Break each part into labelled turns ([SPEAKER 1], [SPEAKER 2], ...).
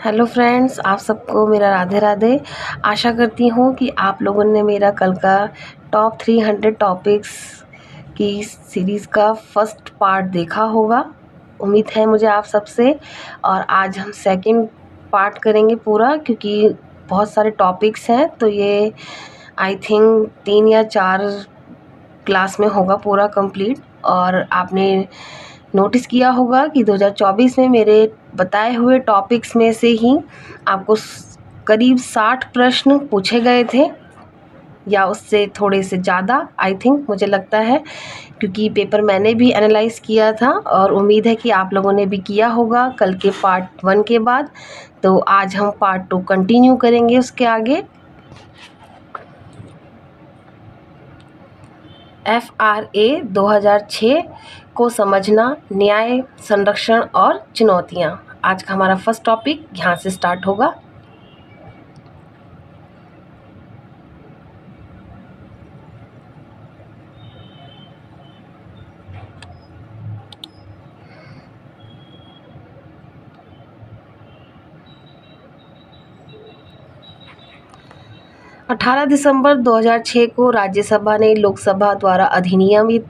[SPEAKER 1] Hello friends, आप सबको मेरा राधे राधे। आशा करती हूँ कि आप लोगों ने मेरा कल का टॉप 300 टॉपिक्स की सीरीज़ का फर्स्ट पार्ट देखा होगा। उम्मीद है मुझे आप सबसे। और आज हम सेकंड पार्ट करेंगे पूरा, क्योंकि बहुत सारे टॉपिक्स हैं, तो ये आई थिंक 3 या 4 क्लास में होगा पूरा कंप्लीट। और आपने नोटिस किया होगा कि 2024 में मेरे बताए हुए टॉपिक्स में से ही आपको करीब 60 प्रश्न पूछे गए थे, या उससे थोड़े से ज़्यादा आई थिंक, मुझे लगता है, क्योंकि पेपर मैंने भी एनालाइज किया था और उम्मीद है कि आप लोगों ने भी किया होगा कल के पार्ट 1 के बाद। तो आज हम पार्ट 2 कंटिन्यू करेंगे उसके आगे। FRA 2006 को समझना, न्याय, संरक्षण और चुनौतियाँ। आज का हमारा फर्स्ट टॉपिक यहाँ से स्टार्ट होगा। अठारह दिसंबर 2006 को राज्यसभा ने लोकसभा द्वारा अधिनियमित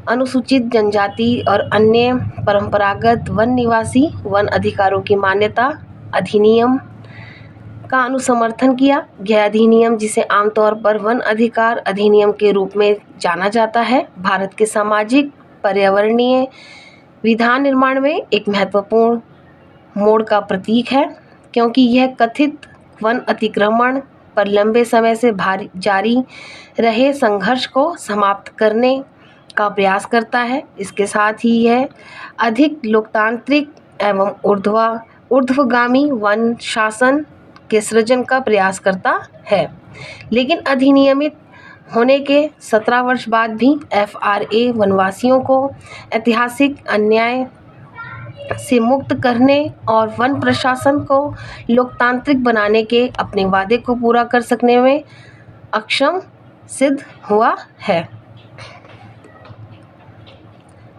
[SPEAKER 1] अनुसूचित जनजाति और अन्य परंपरागत वन निवासी वन अधिकारों की मान्यता अधिनियम का अनुसमर्थन किया। यह अधिनियम, जिसे आमतौर पर वन अधिकार अधिनियम के रूप में जाना जाता है, भारत के सामाजिक पर्यावरणीय विधान निर्माण में एक महत्वपूर्ण मोड़ का प्रतीक है, क्योंकि यह कथित वन अतिक्रमण पर लंबे समय से जारी रहे संघर्ष को समाप्त करने का प्रयास करता है। इसके साथ ही यह अधिक लोकतांत्रिक एवं ऊर्ध्वगामी वन शासन के सृजन का प्रयास करता है। लेकिन अधिनियमित होने के 17 वर्ष बाद भी FRA वनवासियों को ऐतिहासिक अन्याय से मुक्त करने और वन प्रशासन को लोकतांत्रिक बनाने के अपने वादे को पूरा कर सकने में अक्षम सिद्ध हुआ है।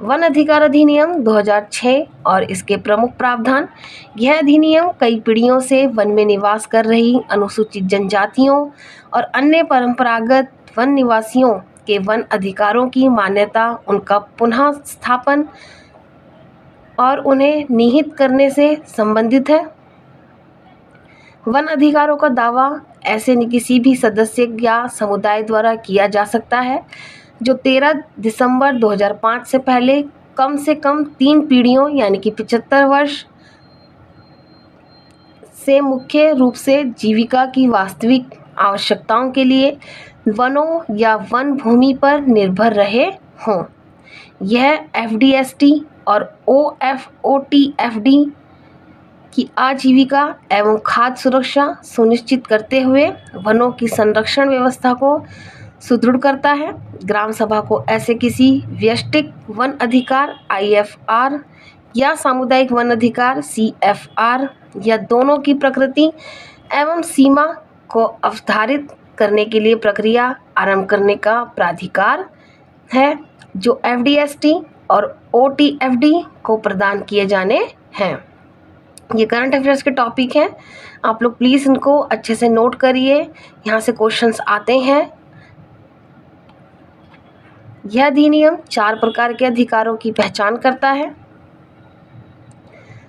[SPEAKER 1] वन अधिकार अधिनियम 2006 और इसके प्रमुख प्रावधान। यह अधिनियम कई पीढ़ियों से वन में निवास कर रही अनुसूचित जनजातियों और अन्य परंपरागत वन निवासियों के वन अधिकारों की मान्यता, उनका पुनः स्थापन और उन्हें निहित करने से संबंधित है। वन अधिकारों का दावा ऐसे किसी भी सदस्य या समुदाय द्वारा किया जा सकता है जो 13 दिसंबर 2005 से पहले कम से कम 3 पीढ़ियों यानी कि 75 वर्ष से मुख्य रूप से जीविका की वास्तविक आवश्यकताओं के लिए वनों या वन भूमि पर निर्भर रहे हों। यह FDST और OFOTFD की आजीविका एवं खाद्य सुरक्षा सुनिश्चित करते हुए वनों की संरक्षण व्यवस्था को सुदृढ़ करता है। ग्राम सभा को ऐसे किसी व्यष्टिक वन अधिकार IFR या सामुदायिक वन अधिकार CFR या दोनों की प्रकृति एवं सीमा को अवधारित करने के लिए प्रक्रिया आरंभ करने का प्राधिकार है, जो FDST और OTFD को प्रदान किए जाने हैं। ये करंट अफेयर्स के टॉपिक हैं, आप लोग प्लीज़ इनको अच्छे से नोट करिए, यहाँ से क्वेश्चंस आते हैं। यह अधिनियम 4 प्रकार के अधिकारों की पहचान करता है।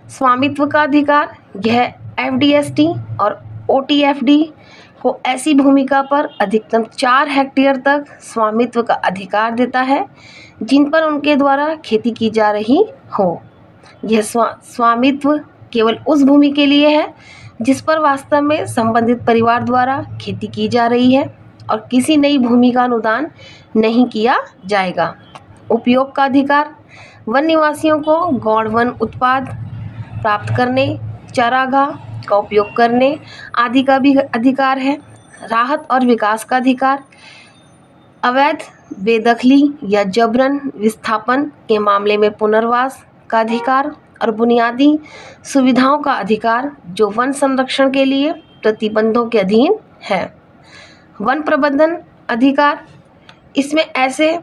[SPEAKER 1] स्वामित्व का अधिकार। यह FDST और OTFD को ऐसी भूमिका पर अधिकतम 4 हेक्टेयर तक स्वामित्व का अधिकार देता है जिन पर उनके द्वारा खेती की जा रही हो। यह स्वामित्व केवल उस भूमि के लिए है जिस पर वास्तव में संबंधित परिवार द्वारा खेती की जा रही है और किसी नई भूमि का अनुदान नहीं किया जाएगा। उपयोग का अधिकार। वन निवासियों को गौण वन उत्पाद प्राप्त करने, चारागाह का उपयोग करने आदि का भी अधिकार है। राहत और विकास का अधिकार। अवैध बेदखली या जबरन विस्थापन के मामले में पुनर्वास का अधिकार और बुनियादी सुविधाओं का अधिकार जो वन संरक्षण के लिए प्रतिबंधों के अधीन है। वन प्रबंधन अधिकार। इसमें ऐसे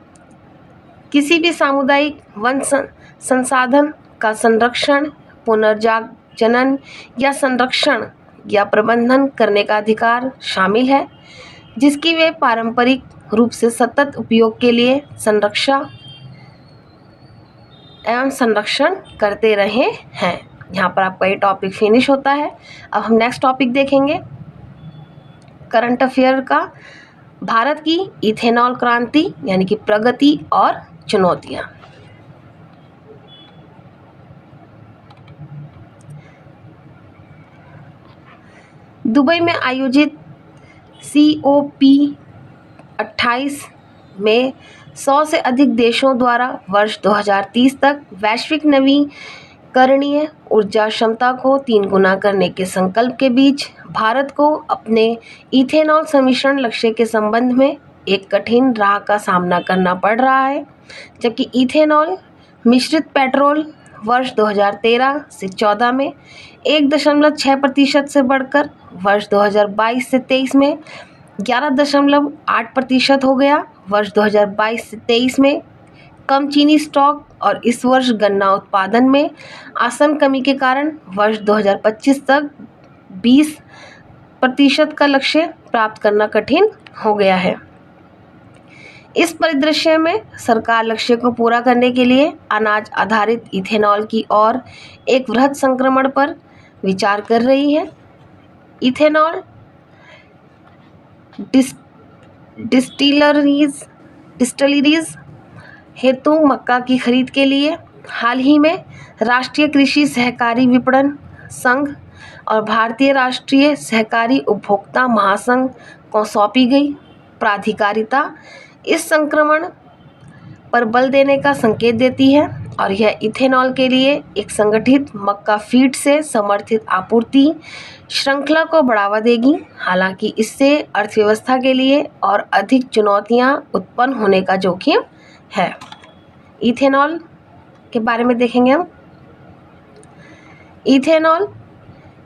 [SPEAKER 1] किसी भी सामुदायिक वन संसाधन का संरक्षण, जनन या संरक्षण या प्रबंधन करने का अधिकार शामिल है, जिसकी वे पारंपरिक रूप से सतत उपयोग के लिए संरक्षा एवं संरक्षण करते रहे हैं। यहाँ पर आपका ये टॉपिक फिनिश होता है। अब हम नेक्स्ट टॉपिक देखेंगे करंट अफेयर का, भारत की इथेनॉल क्रांति यानी कि प्रगति और चुनौतियाँ। दुबई में आयोजित COP28 में 100 से अधिक देशों द्वारा वर्ष 2030 तक वैश्विक नवीकरणीय ऊर्जा क्षमता को 3 गुना करने के संकल्प के बीच भारत को अपने इथेनॉल सम्मिश्रण लक्ष्य के संबंध में एक कठिन राह का सामना करना पड़ रहा है। जबकि इथेनॉल मिश्रित पेट्रोल वर्ष 2013 से 14 में 1.6% से बढ़कर वर्ष 2022 से 23 में 11.8% हो गया। वर्ष 2022 से 23 में कम चीनी स्टॉक और इस वर्ष गन्ना उत्पादन में आसन कमी के कारण वर्ष 2025 तक 20% का लक्ष्य प्राप्त करना कठिन हो गया है। इस परिदृश्य में सरकार लक्ष्य को पूरा करने के लिए अनाज आधारित इथेनॉल की ओर एक वृहद संक्रमण पर विचार कर रही है। इथेनॉल डिस्टिलरीज हेतु मक्का की खरीद के लिए हाल ही में राष्ट्रीय कृषि सहकारी विपणन संघ और भारतीय राष्ट्रीय सहकारी उपभोक्ता महासंघ को सौंपी गई प्राधिकारिता इस संक्रमण पर बल देने का संकेत देती है और यह इथेनॉल के लिए एक संगठित मक्का फीड से समर्थित आपूर्ति श्रृंखला को बढ़ावा देगी। हालांकि इससे अर्थव्यवस्था के लिए और अधिक चुनौतियां उत्पन्न होने का जोखिम है। इथेनॉल के बारे में देखेंगे हम। इथेनॉल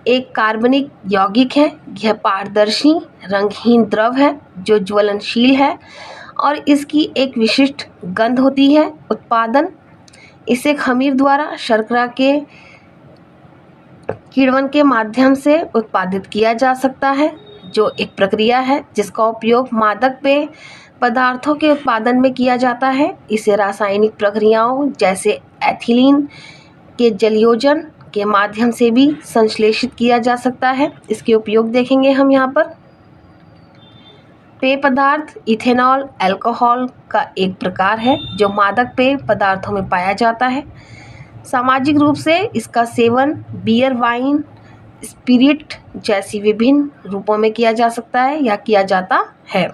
[SPEAKER 1] एक कार्बनिक यौगिक है। यह पारदर्शी रंगहीन द्रव है जो ज्वलनशील है और इसकी एक विशिष्ट गंध होती है। उत्पादन इसे खमीर द्वारा शर्करा के किण्वन के माध्यम से उत्पादित किया जा सकता है, जो एक प्रक्रिया है जिसका उपयोग मादक पेय पदार्थों के उत्पादन में किया जाता है। इसे रासायनिक प्रक्रियाओं जैसे एथिलीन के जलयोजन के माध्यम से भी संश्लेषित किया जा सकता है। इसके उपयोग देखेंगे हम यहाँ पर। पेय पदार्थ इथेनॉल अल्कोहल का एक प्रकार है जो मादक पेय पदार्थों में पाया जाता है। सामाजिक रूप से इसका सेवन बियर, वाइन, स्पिरिट जैसी विभिन्न रूपों में किया जा सकता है या किया जाता है।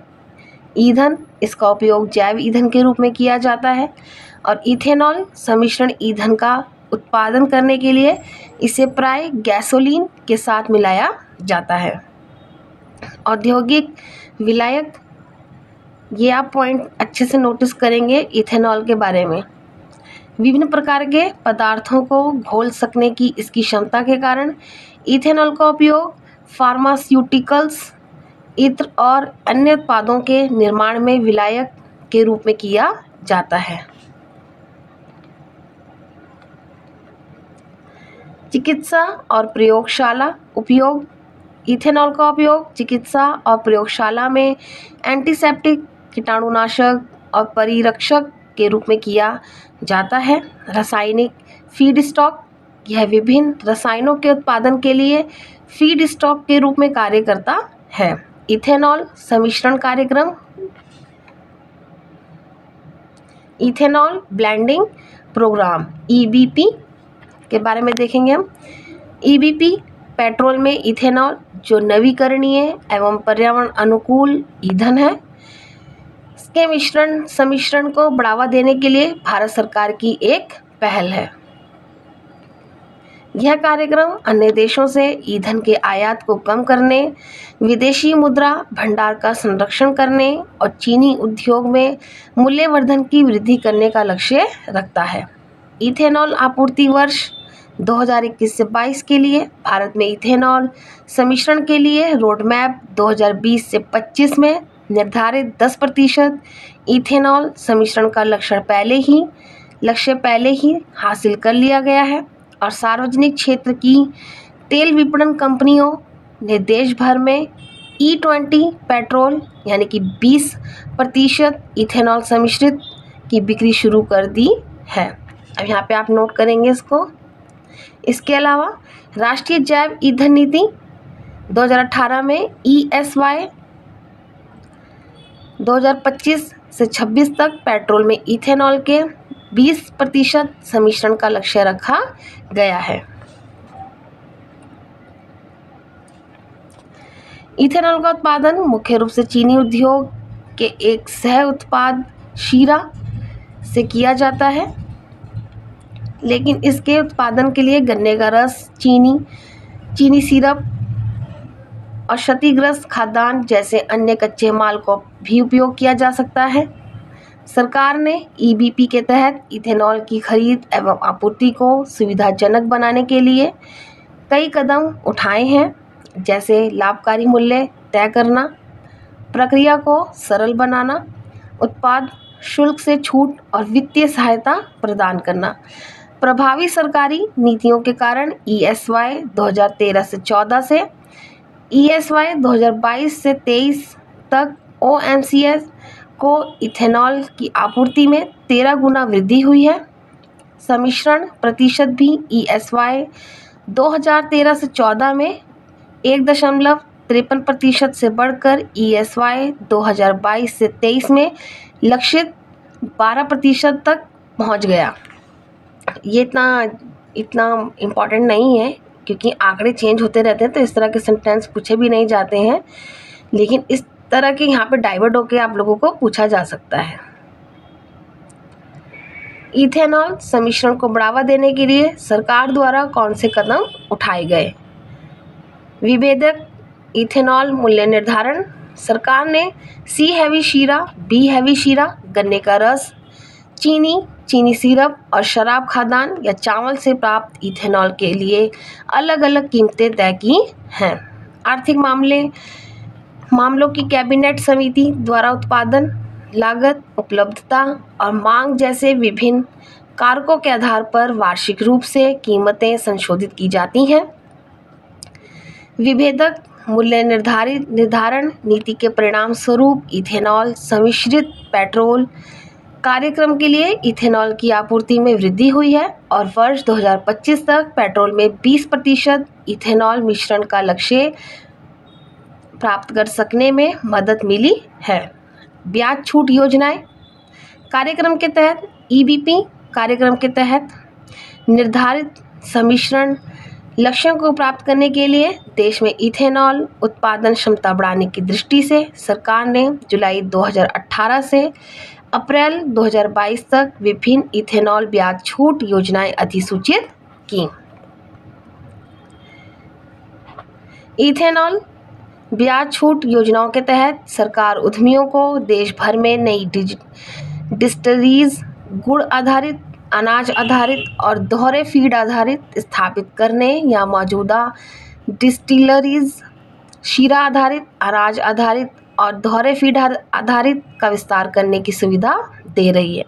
[SPEAKER 1] ईंधन इसका उपयोग जैव ईंधन के रूप में किया जाता है और इथेनॉल सम्मिश्रण ईंधन का उत्पादन करने के लिए इसे प्राय गैसोलीन के साथ मिलाया जाता है। औद्योगिक विलायक, ये आप पॉइंट अच्छे से नोटिस करेंगे इथेनॉल के बारे में। विभिन्न प्रकार के पदार्थों को घोल सकने की इसकी क्षमता के कारण इथेनॉल का उपयोग फार्मास्यूटिकल्स, इत्र और अन्य उत्पादों के निर्माण में विलायक के रूप में किया जाता है। चिकित्सा और प्रयोगशाला उपयोग। इथेनॉल का उपयोग चिकित्सा और प्रयोगशाला में एंटीसेप्टिक, कीटाणुनाशक और परिरक्षक के रूप में किया जाता है। रासायनिक फीड स्टॉक, यह विभिन्न रसायनों के उत्पादन के लिए फीड स्टॉक के रूप में कार्य करता है। इथेनॉल सम्मिश्रण कार्यक्रम, इथेनॉल ब्लेंडिंग प्रोग्राम EBP के बारे में देखेंगे हम। EBP पेट्रोल में इथेनॉल जो नवीकरणीय एवं पर्यावरण अनुकूल ईंधन है, इसके सम्मिश्रण को बढ़ावा देने के लिए भारत सरकार की एक पहल है। यह कार्यक्रम अन्य देशों से ईंधन के आयात को कम करने, विदेशी मुद्रा भंडार का संरक्षण करने और चीनी उद्योग में मूल्यवर्धन की वृद्धि करने का लक्ष्य रखता है। इथेनॉल आपूर्ति वर्ष 2021 से 22 के लिए भारत में इथेनॉल सम्मिश्रण के लिए रोडमैप 2020 से 25 में निर्धारित 10% इथेनॉल सम्मिश्रण का लक्ष्य पहले ही हासिल कर लिया गया है और सार्वजनिक क्षेत्र की तेल विपणन कंपनियों ने देश भर में E20 पेट्रोल यानी कि 20% इथेनॉल सम्मिश्रित की बिक्री शुरू कर दी है। अब यहाँ पे आप नोट करेंगे इसको। इसके अलावा राष्ट्रीय जैव ईंधन नीति 2018 में ESY 2025 से 26 तक पेट्रोल में इथेनॉल के 20% सम्मिश्रण का लक्ष्य रखा गया है। इथेनॉल का उत्पादन मुख्य रूप से चीनी उद्योग के एक सह उत्पाद शीरा से किया जाता है, लेकिन इसके उत्पादन के लिए गन्ने का रस, चीनी सिरप और क्षतिग्रस्त खाद्यान्न जैसे अन्य कच्चे माल को भी उपयोग किया जा सकता है। सरकार ने EBP के तहत इथेनॉल की खरीद एवं आपूर्ति को सुविधाजनक बनाने के लिए कई कदम उठाए हैं, जैसे लाभकारी मूल्य तय करना, प्रक्रिया को सरल बनाना, उत्पाद शुल्क से छूट और वित्तीय सहायता प्रदान करना। प्रभावी सरकारी नीतियों के कारण ESY 2013 से 14 से ESY 2022 से 23 तक OMCS को इथेनॉल की आपूर्ति में 13 गुना वृद्धि हुई है। सम्मिश्रण प्रतिशत भी ESY 2013 से 14 में 1.53% से बढ़कर ESY 2022 से 23 में लक्षित 12% तक पहुंच गया। ये इतना इम्पॉर्टेंट नहीं है, क्योंकि आंकड़े चेंज होते रहते हैं, तो इस तरह के सेंटेंस पूछे भी नहीं जाते हैं, लेकिन इस तरह के यहाँ पे डाइवर्ट होकर आप लोगों को पूछा जा सकता है। इथेनॉल सम्मिश्रण को बढ़ावा देने के लिए सरकार द्वारा कौन से कदम उठाए गए? विभेदक इथेनॉल मूल्य निर्धारण। सरकार ने C हैवी शीरा, B हैवी शीरा, गन्ने का रस, चीनी सिरप और शराब खाद्यान्न या चावल से प्राप्त इथेनॉल के लिए अलग अलग कीमतें तय की हैं। आर्थिक मामलों की कैबिनेट समिति द्वारा उत्पादन, लागत, उपलब्धता और मांग जैसे विभिन्न कारकों के आधार पर वार्षिक रूप से कीमतें संशोधित की जाती हैं। विभेदक मूल्य निर्धारण नीति के परिणाम स्वरूप इथेनॉल सम्मिश्रित पेट्रोल कार्यक्रम के लिए इथेनॉल की आपूर्ति में वृद्धि हुई है और वर्ष 2025 तक पेट्रोल में 20% इथेनॉल मिश्रण का लक्ष्य प्राप्त कर सकने में मदद मिली है। ब्याज छूट योजनाएं। कार्यक्रम के तहत EBP कार्यक्रम के तहत निर्धारित सम्मिश्रण लक्ष्यों को प्राप्त करने के लिए देश में इथेनॉल उत्पादन क्षमता बढ़ाने की दृष्टि से सरकार ने जुलाई 2018 से अप्रैल 2022 तक विभिन्न इथेनॉल ब्याज छूट योजनाएं अधिसूचित की। इथेनॉल ब्याज छूट योजनाओं के तहत सरकार उद्यमियों को देश भर में नई डिस्टिलरीज, गुड़ आधारित, अनाज आधारित और दोहरे फीड आधारित स्थापित करने या मौजूदा डिस्टिलरीज, शीरा आधारित, अनाज आधारित और दोहरे फीड आधारित का विस्तार करने की सुविधा दे रही है।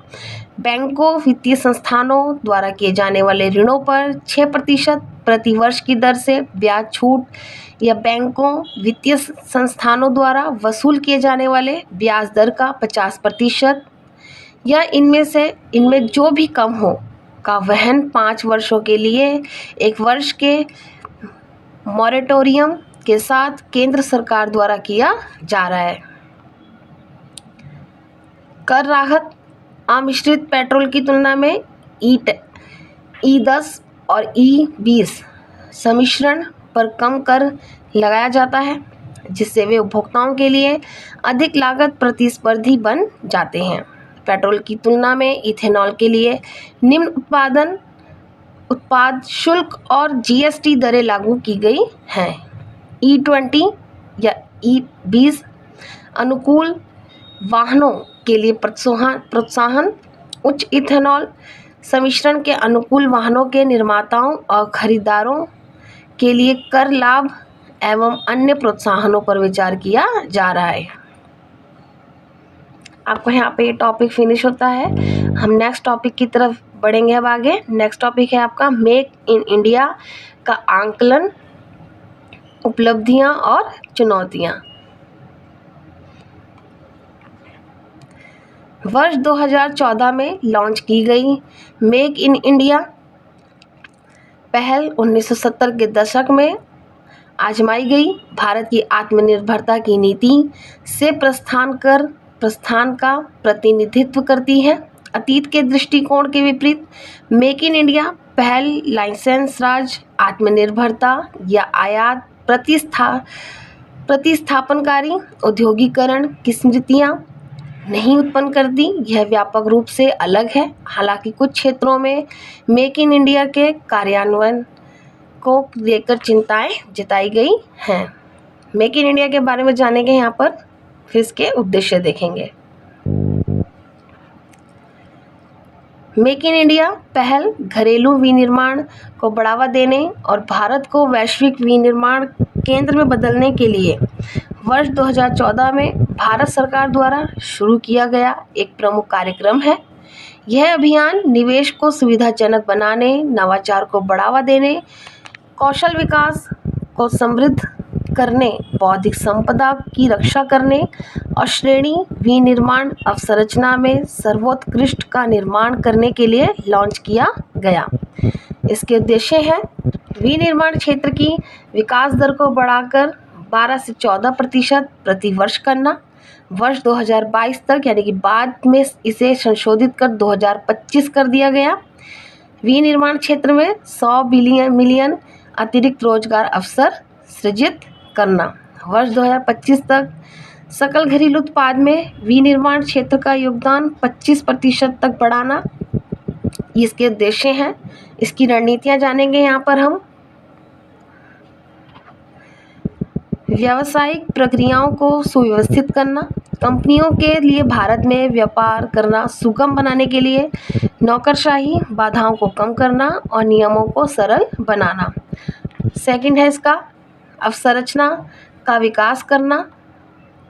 [SPEAKER 1] बैंकों, वित्तीय संस्थानों द्वारा किए जाने वाले ऋणों पर 6% प्रति वर्ष की दर से ब्याज छूट या बैंकों, वित्तीय संस्थानों द्वारा वसूल किए जाने वाले ब्याज दर का 50% या इनमें जो भी कम हो का वहन 5 वर्षों के लिए 1 वर्ष के मॉरेटोरियम के साथ केंद्र सरकार द्वारा किया जा रहा है। कर राहत। अमिश्रित पेट्रोल की तुलना में E10 और E20 सम्मिश्रण पर कम कर लगाया जाता है, जिससे वे उपभोक्ताओं के लिए अधिक लागत प्रतिस्पर्धी बन जाते हैं। पेट्रोल की तुलना में इथेनॉल के लिए निम्न उत्पाद शुल्क और GST दरें लागू की गई हैं। E20 या E20 अनुकूल वाहनों के लिए प्रोत्साहन। उच्च इथेनॉल सम्मिश्रण के अनुकूल वाहनों के निर्माताओं और खरीदारों के लिए कर लाभ एवं अन्य प्रोत्साहनों पर विचार किया जा रहा है। आपको यहाँ पे ये टॉपिक फिनिश होता है। हम नेक्स्ट टॉपिक की तरफ बढ़ेंगे अब आगे। नेक्स्ट टॉपिक है आपका मेक इन इंडिया का आंकलन, उपलब्धियां और चुनौतियां। वर्ष 2014 में लॉन्च की गई मेक इन इंडिया पहल 1970 के दशक में आजमाई गई भारत की आत्मनिर्भरता की नीति से प्रस्थान का प्रतिनिधित्व करती है। अतीत के दृष्टिकोण के विपरीत मेक इन इंडिया पहल लाइसेंस राज, आत्मनिर्भरता या आयात प्रतिस्थापनकारी औद्योगिकरण की स्मृतियाँ नहीं उत्पन्न करती। यह व्यापक रूप से अलग है। हालांकि कुछ क्षेत्रों में मेक इन इंडिया के कार्यान्वयन को लेकर चिंताएं जताई गई हैं। मेक इन इंडिया के बारे में जानेंगे यहाँ पर, फिर इसके उद्देश्य देखेंगे। मेक इन इंडिया पहल घरेलू विनिर्माण को बढ़ावा देने और भारत को वैश्विक विनिर्माण केंद्र में बदलने के लिए वर्ष 2014 में भारत सरकार द्वारा शुरू किया गया एक प्रमुख कार्यक्रम है। यह अभियान निवेश को सुविधाजनक बनाने, नवाचार को बढ़ावा देने, कौशल विकास को समृद्ध करने, बौद्धिक संपदा की रक्षा करने और श्रेणी विनिर्माण अवसंरचना में सर्वोत्कृष्ट का निर्माण करने के लिए लॉन्च किया गया। इसके उद्देश्य हैं विनिर्माण क्षेत्र की विकास दर को बढ़ाकर 12 से 14% प्रति वर्ष करना, वर्ष 2022 तक, यानी कि बाद में इसे संशोधित कर 2025 कर दिया गया। विनिर्माण क्षेत्र में 100 मिलियन अतिरिक्त रोजगार अवसर सृजित करना, वर्ष 2025 तक सकल घरेलू उत्पाद में विनिर्माण क्षेत्र का योगदान 25% तक बढ़ाना। इसके उद्देश्य हैं। इसकी रणनीतियां जानेंगे यहाँ पर हम। व्यावसायिक प्रक्रियाओं को सुव्यवस्थित करना, कंपनियों के लिए भारत में व्यापार करना सुगम बनाने के लिए नौकरशाही बाधाओं को कम करना और नियमों को सरल बनाना। सेकंड है इसका अवसंरचना का विकास करना,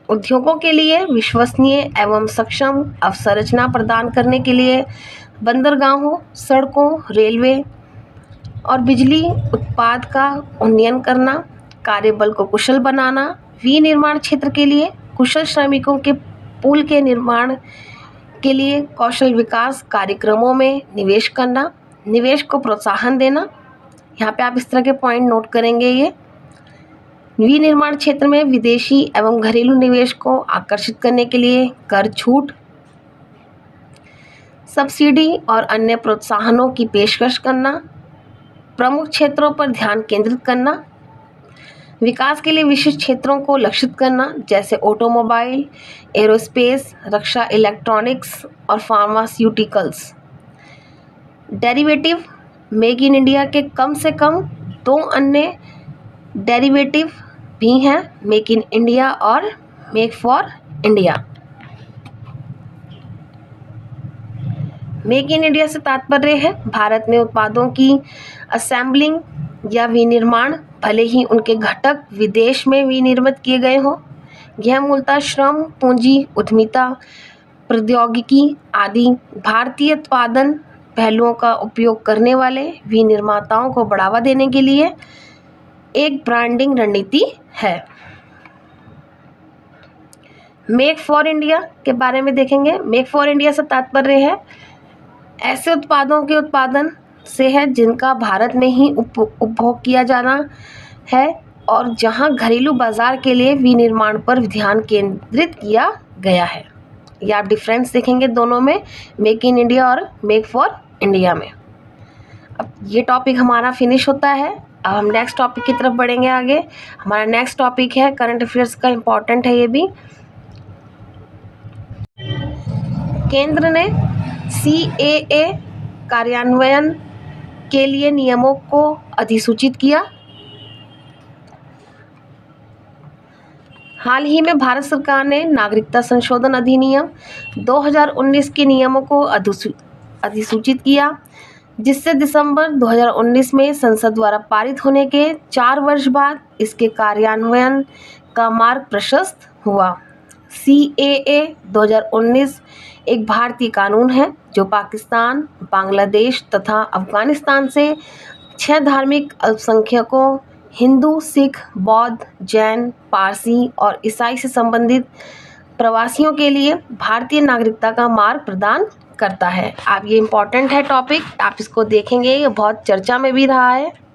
[SPEAKER 1] उद्योगों के लिए विश्वसनीय एवं सक्षम अवसंरचना प्रदान करने के लिए बंदरगाहों, सड़कों, रेलवे और बिजली उत्पाद का उन्नयन करना, कार्यबल को कुशल बनाना, विनिर्माण क्षेत्र के लिए कुशल श्रमिकों के पूल के निर्माण के लिए कौशल विकास कार्यक्रमों में निवेश करना, निवेश को प्रोत्साहन देना। यहाँ पे आप इस तरह के पॉइंट नोट करेंगे। ये विनिर्माण क्षेत्र में विदेशी एवं घरेलू निवेश को आकर्षित करने के लिए कर छूट, सब्सिडी और अन्य प्रोत्साहनों की पेशकश करना, प्रमुख क्षेत्रों पर ध्यान केंद्रित करना, विकास के लिए विशिष्ट क्षेत्रों को लक्षित करना जैसे ऑटोमोबाइल, एरोस्पेस, रक्षा, इलेक्ट्रॉनिक्स और pharmaceuticals. Derivative make in India के कम से कम 2 अन्य डेरिवेटिव भी हैं, मेक इन इंडिया और make for India. Make in India से तात्पर्य है भारत में उत्पादों की असेंबलिंग या विनिर्माण, भले ही उनके घटक विदेश में विनिर्मित किए गए हों। यह मूलतः श्रम, पूंजी, उद्यमिता, प्रौद्योगिकी आदि भारतीय उत्पादन पहलुओं का उपयोग करने वाले विनिर्माताओं को बढ़ावा देने के लिए एक ब्रांडिंग रणनीति है। मेक फॉर इंडिया के बारे में देखेंगे। मेक फॉर इंडिया से तात्पर्य है ऐसे उत्पादों के उत्पादन से है जिनका भारत में ही उपभोग किया जाना है और जहां घरेलू बाजार के लिए विनिर्माण पर ध्यान केंद्रित किया गया है। ये आप डिफरेंस देखेंगे दोनों में, मेक इन इंडिया और मेक फॉर इंडिया में। अब ये टॉपिक हमारा फिनिश होता है। अब हम नेक्स्ट टॉपिक की तरफ बढ़ेंगे आगे। हमारा नेक्स्ट टॉपिक है करंट अफेयर्स का, इम्पॉर्टेंट है ये भी। केंद्र ने CAA कार्यान्वयन के लिए नियमों को अधिसूचित किया। हाल ही में भारत सरकार ने नागरिकता संशोधन अधिनियम 2019 के नियमों को अधिसूचित किया, जिससे दिसंबर 2019 में संसद द्वारा पारित होने के 4 वर्ष बाद इसके कार्यान्वयन का मार्ग प्रशस्त हुआ। CAA 2019 एक भारतीय कानून है जो पाकिस्तान, बांग्लादेश तथा अफगानिस्तान से 6 धार्मिक अल्पसंख्यकों हिंदू, सिख, बौद्ध, जैन, पारसी और ईसाई से संबंधित प्रवासियों के लिए भारतीय नागरिकता का मार्ग प्रदान करता है। आप ये इम्पोर्टेंट है टॉपिक, आप इसको देखेंगे, ये बहुत चर्चा में भी रहा है।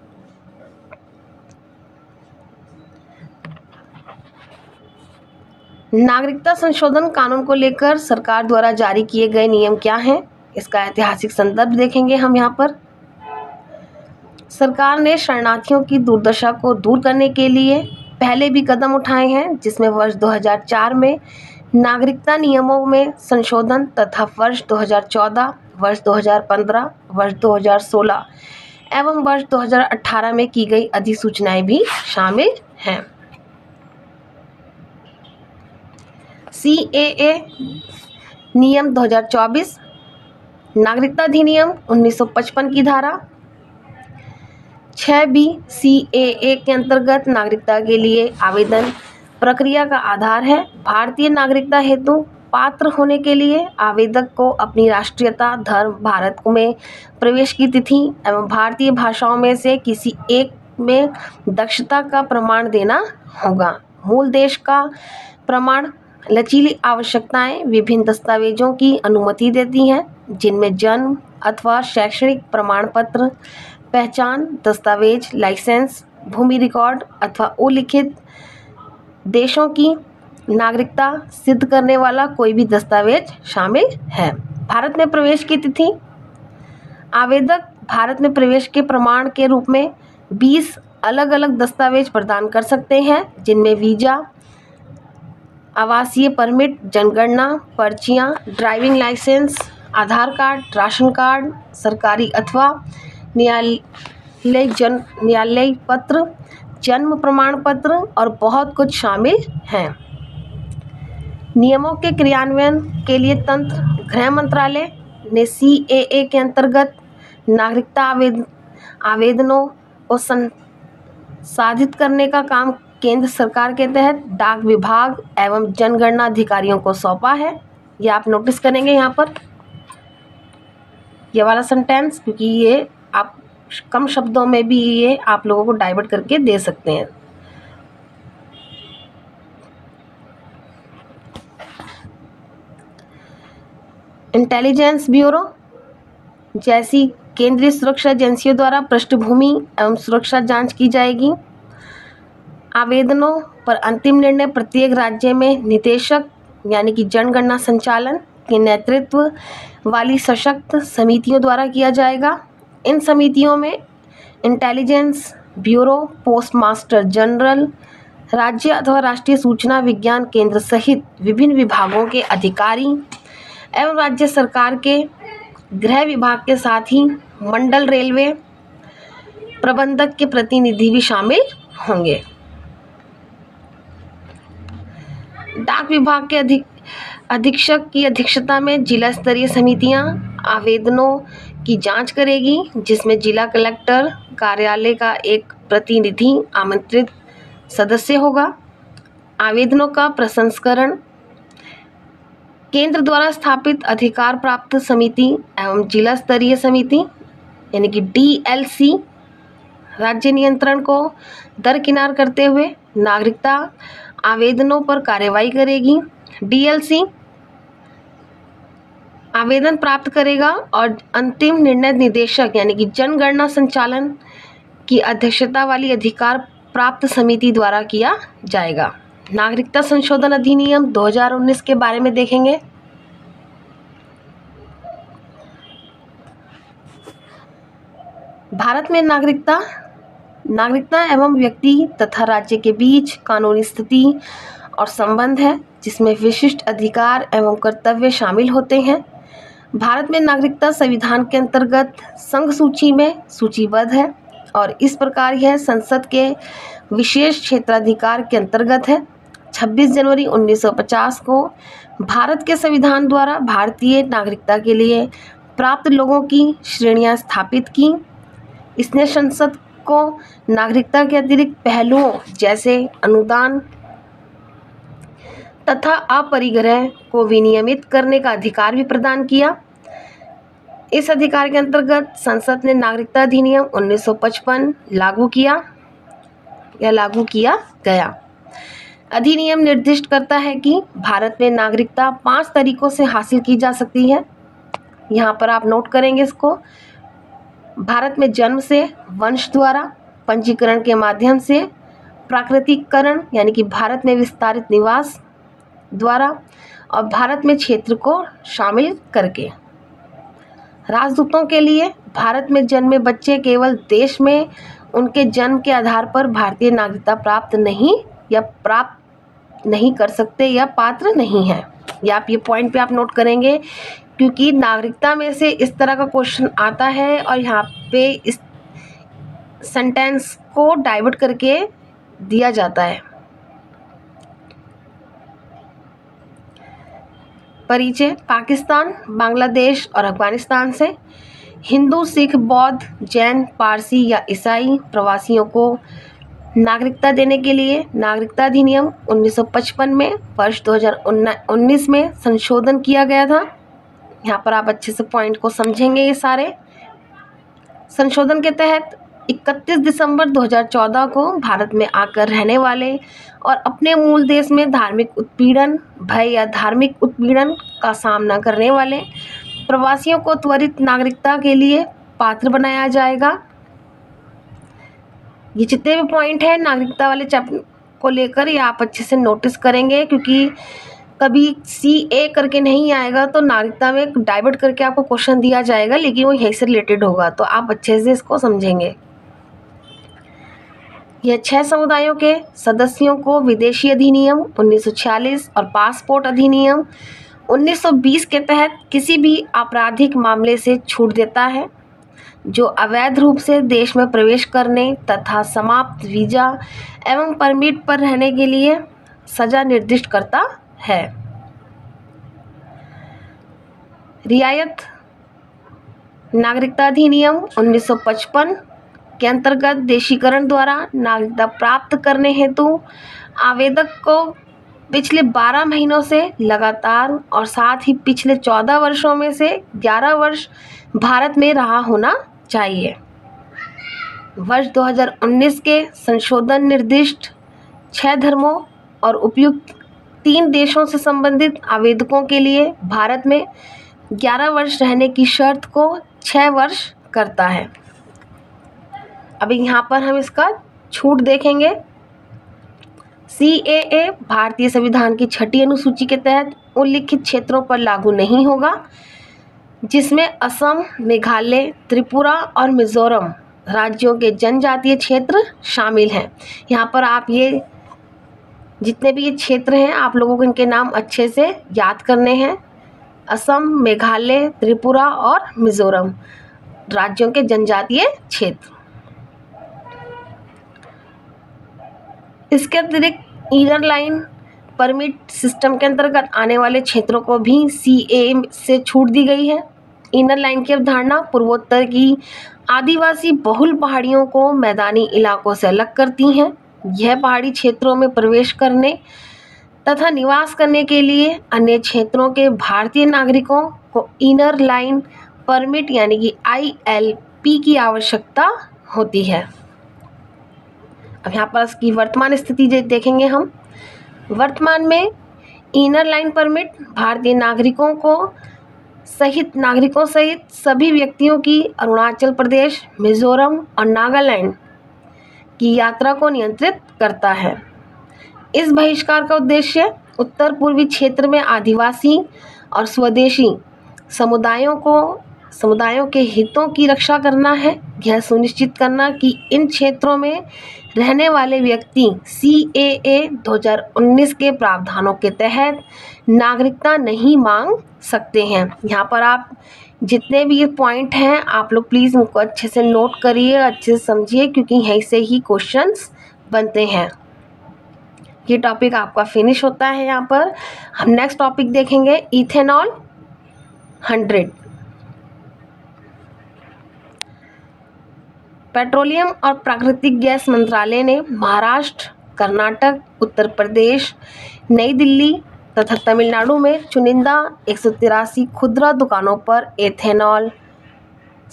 [SPEAKER 1] नागरिकता संशोधन कानून को लेकर सरकार द्वारा जारी किए गए नियम क्या हैं? इसका ऐतिहासिक संदर्भ देखेंगे हम यहाँ पर। सरकार ने शरणार्थियों की दुर्दशा को दूर करने के लिए पहले भी कदम उठाए हैं, जिसमें वर्ष 2004 में नागरिकता नियमों में संशोधन तथा वर्ष 2014, वर्ष 2015, वर्ष 2016 एवं वर्ष 2018 में की गई अधिसूचनाएं भी शामिल हैं। CAA नियम 2024, नागरिकता अधिनियम 1955 की धारा 6B CAA के अंतर्गत नागरिकता के लिए आवेदन प्रक्रिया का आधार है। भारतीय नागरिकता हेतु पात्र होने के लिए आवेदक को अपनी राष्ट्रीयता, धर्म, भारत में प्रवेश की तिथि एवं भारतीय भाषाओं में से किसी एक में दक्षता का प्रमाण देना होगा। मूल देश का प्रमाण लचीली आवश्यकताएं विभिन्न दस्तावेजों की अनुमति देती हैं, जिनमें जन्म अथवा शैक्षणिक प्रमाण पत्र, पहचान दस्तावेज, लाइसेंस, भूमि रिकॉर्ड अथवा उल्लिखित देशों की नागरिकता सिद्ध करने वाला कोई भी दस्तावेज शामिल है। भारत में प्रवेश की तिथि, आवेदक भारत में प्रवेश के प्रमाण के रूप में 20 अलग अलग दस्तावेज प्रदान कर सकते हैं, जिनमें वीजा, आवासीय परमिट, जनगणना पर्चियां, ड्राइविंग लाइसेंस, आधार कार्ड, राशन कार्ड, सरकारी अथवा न्यायालय पत्र, जन्म प्रमाण पत्र और बहुत कुछ शामिल हैं। नियमों के क्रियान्वयन के लिए तंत्र, गृह मंत्रालय ने CAA के अंतर्गत नागरिकता आवेदनों को संसाधित करने का काम केंद्र सरकार के तहत डाक विभाग एवं जनगणना अधिकारियों को सौंपा है। ये आप नोटिस करेंगे यहाँ पर ये वाला सेंटेंस, क्योंकि ये आप कम शब्दों में भी ये आप लोगों को डाइवर्ट करके दे सकते हैं। इंटेलिजेंस ब्यूरो जैसी केंद्रीय सुरक्षा एजेंसियों द्वारा पृष्ठभूमि एवं सुरक्षा जांच की जाएगी। आवेदनों पर अंतिम निर्णय प्रत्येक राज्य में निदेशक यानी कि जनगणना संचालन के नेतृत्व वाली सशक्त समितियों द्वारा किया जाएगा। इन समितियों में इंटेलिजेंस ब्यूरो, पोस्टमास्टर जनरल, राज्य अथवा राष्ट्रीय सूचना विज्ञान केंद्र सहित विभिन्न विभागों के अधिकारी एवं राज्य सरकार के गृह विभाग के साथ ही मंडल रेलवे प्रबंधक के प्रतिनिधि भी शामिल होंगे। डाक विभाग के अधीक्षक की अध्यक्षता में जिला स्तरीय समितियां आवेदनों की जांच करेगी, जिसमें जिला कलेक्टर कार्यालय का एक प्रतिनिधि आमंत्रित सदस्य होगा। आवेदनों का प्रसंस्करण केंद्र द्वारा स्थापित अधिकार प्राप्त समिति एवं जिला स्तरीय समिति यानी कि DLC राज्य नियंत्रण को दरकिनार करते हुए नागरिकता आवेदनों पर कार्रवाई करेगी। DLC आवेदन प्राप्त करेगा और अंतिम निर्णय निदेशक यानी कि जनगणना संचालन की अध्यक्षता वाली अधिकार प्राप्त समिति द्वारा किया जाएगा। नागरिकता संशोधन अधिनियम 2019 के बारे में देखेंगे। भारत में नागरिकता एवं व्यक्ति तथा राज्य के बीच कानूनी स्थिति और संबंध है, जिसमें विशिष्ट अधिकार एवं कर्तव्य शामिल होते हैं। भारत में नागरिकता संविधान के अंतर्गत संघ सूची में सूचीबद्ध है और इस प्रकार यह संसद के विशेष क्षेत्राधिकार के अंतर्गत है। 26 जनवरी 1950 को भारत के संविधान द्वारा भारतीय नागरिकता के लिए प्राप्त लोगों की श्रेणियां स्थापित की। इसने संसद को नागरिकता के अतिरिक्त पहलुओं जैसे अनुदान तथा अपरिग्रह को विनियमित करने का अधिकार भी प्रदान किया। इस अधिकार के अंतर्गत संसद ने नागरिकता अधिनियम 1955 लागू किया गया। अधिनियम निर्दिष्ट करता है कि भारत में नागरिकता 5 तरीकों से हासिल की जा सकती है। यहाँ पर आप नोट करेंगे इसको। भारत में जन्म से, वंश द्वारा, पंजीकरण के माध्यम से, प्राकृतिककरण यानी कि भारत में विस्तारित निवास द्वारा, और भारत में क्षेत्र को शामिल करके। राजदूतों के लिए भारत में जन्मे बच्चे केवल देश में उनके जन्म के आधार पर भारतीय नागरिकता प्राप्त नहीं कर सकते या पात्र नहीं है। या आप ये पॉइंट पे आप नोट करेंगे, क्योंकि नागरिकता में से इस तरह का क्वेश्चन आता है और यहाँ पे इस सेंटेंस को डाइवर्ट करके दिया जाता है। परिचय। पाकिस्तान, बांग्लादेश और अफगानिस्तान से हिंदू, सिख, बौद्ध, जैन, पारसी या ईसाई प्रवासियों को नागरिकता देने के लिए नागरिकता अधिनियम 1955 में वर्ष 2019 में संशोधन किया गया था। यहाँ पर आप अच्छे से पॉइंट को समझेंगे। ये सारे संशोधन के तहत 31 दिसंबर 2014 को भारत में आकर रहने वाले और अपने मूल देश में धार्मिक उत्पीड़न, भय या धार्मिक उत्पीड़न का सामना करने वाले प्रवासियों को त्वरित नागरिकता के लिए पात्र बनाया जाएगा। ये जितने भी पॉइंट हैं नागरिकता वाले चैप्टर को लेकर, ये आप अच्छे से नोटिस करेंगे, क्योंकि कभी CA करके नहीं आएगा तो नागरिकता में डाइवर्ट करके आपको क्वेश्चन दिया जाएगा, लेकिन वो यहीं से रिलेटेड होगा, तो आप अच्छे से इसको समझेंगे। यह 6 समुदायों के सदस्यों को विदेशी अधिनियम 1946 और पासपोर्ट अधिनियम 1920 के तहत किसी भी आपराधिक मामले से छूट देता है जो अवैध रूप से देश में प्रवेश करने तथा समाप्त वीजा एवं परमिट पर रहने के लिए सजा निर्दिष्ट करता है। रियायत। नागरिकता अधिनियम 1955 के अंतर्गत देशीकरण द्वारा नागरिकता प्राप्त करने हेतु आवेदक को पिछले 12 महीनों से लगातार और साथ ही पिछले 14 वर्षों में से 11 वर्ष भारत में रहा होना चाहिए। वर्ष 2019 के संशोधन निर्दिष्ट 6 धर्मों और उपयुक्त 3 देशों से संबंधित आवेदकों के लिए भारत में 11 वर्ष रहने की शर्त को 6 वर्ष करता है। अभी यहाँ पर हम इसका छूट देखेंगे। CAA भारतीय संविधान की 6ठी अनुसूची के तहत उल्लिखित क्षेत्रों पर लागू नहीं होगा, जिसमें असम, मेघालय, त्रिपुरा और मिजोरम राज्यों के जनजातीय क्षेत्र शामिल हैं। यहाँ पर आप ये जितने भी ये क्षेत्र हैं आप लोगों को इनके नाम अच्छे से याद करने हैं। असम, मेघालय, त्रिपुरा और मिजोरम राज्यों के जनजातीय क्षेत्र। इसके अतिरिक्त इनर लाइन परमिट सिस्टम के अंतर्गत आने वाले क्षेत्रों को भी CAA से छूट दी गई है। इनर लाइन की अवधारणा पूर्वोत्तर की आदिवासी बहुल पहाड़ियों को मैदानी इलाकों से अलग करती हैं। यह पहाड़ी क्षेत्रों में प्रवेश करने तथा निवास करने के लिए अन्य क्षेत्रों के भारतीय नागरिकों को इनर लाइन परमिट यानी कि ILP की आवश्यकता होती है। अब यहाँ पर इसकी वर्तमान स्थिति देखेंगे हम। वर्तमान में इनर लाइन परमिट भारतीय नागरिकों सहित सभी व्यक्तियों की अरुणाचल प्रदेश, मिजोरम और नागालैंड की यात्रा को नियंत्रित करता है। इस बहिष्कार का उद्देश्य उत्तर पूर्वी क्षेत्र में आदिवासी और स्वदेशी समुदायों के हितों की रक्षा करना है। यह सुनिश्चित करना कि इन क्षेत्रों में रहने वाले व्यक्ति CAA 2019 के प्रावधानों के तहत नागरिकता नहीं मांग सकते हैं। यहाँ पर आप जितने भी ये पॉइंट हैं आप लोग प्लीज़ इनको अच्छे से नोट करिए, अच्छे से समझिए, क्योंकि यहीं से ही क्वेश्चंस बनते हैं। ये टॉपिक आपका फिनिश होता है। यहाँ पर हम नेक्स्ट टॉपिक देखेंगे इथेनॉल 100। पेट्रोलियम और प्राकृतिक गैस मंत्रालय ने महाराष्ट्र, कर्नाटक, उत्तर प्रदेश, नई दिल्ली तथा तमिलनाडु में चुनिंदा 183 खुदरा दुकानों पर एथेनॉल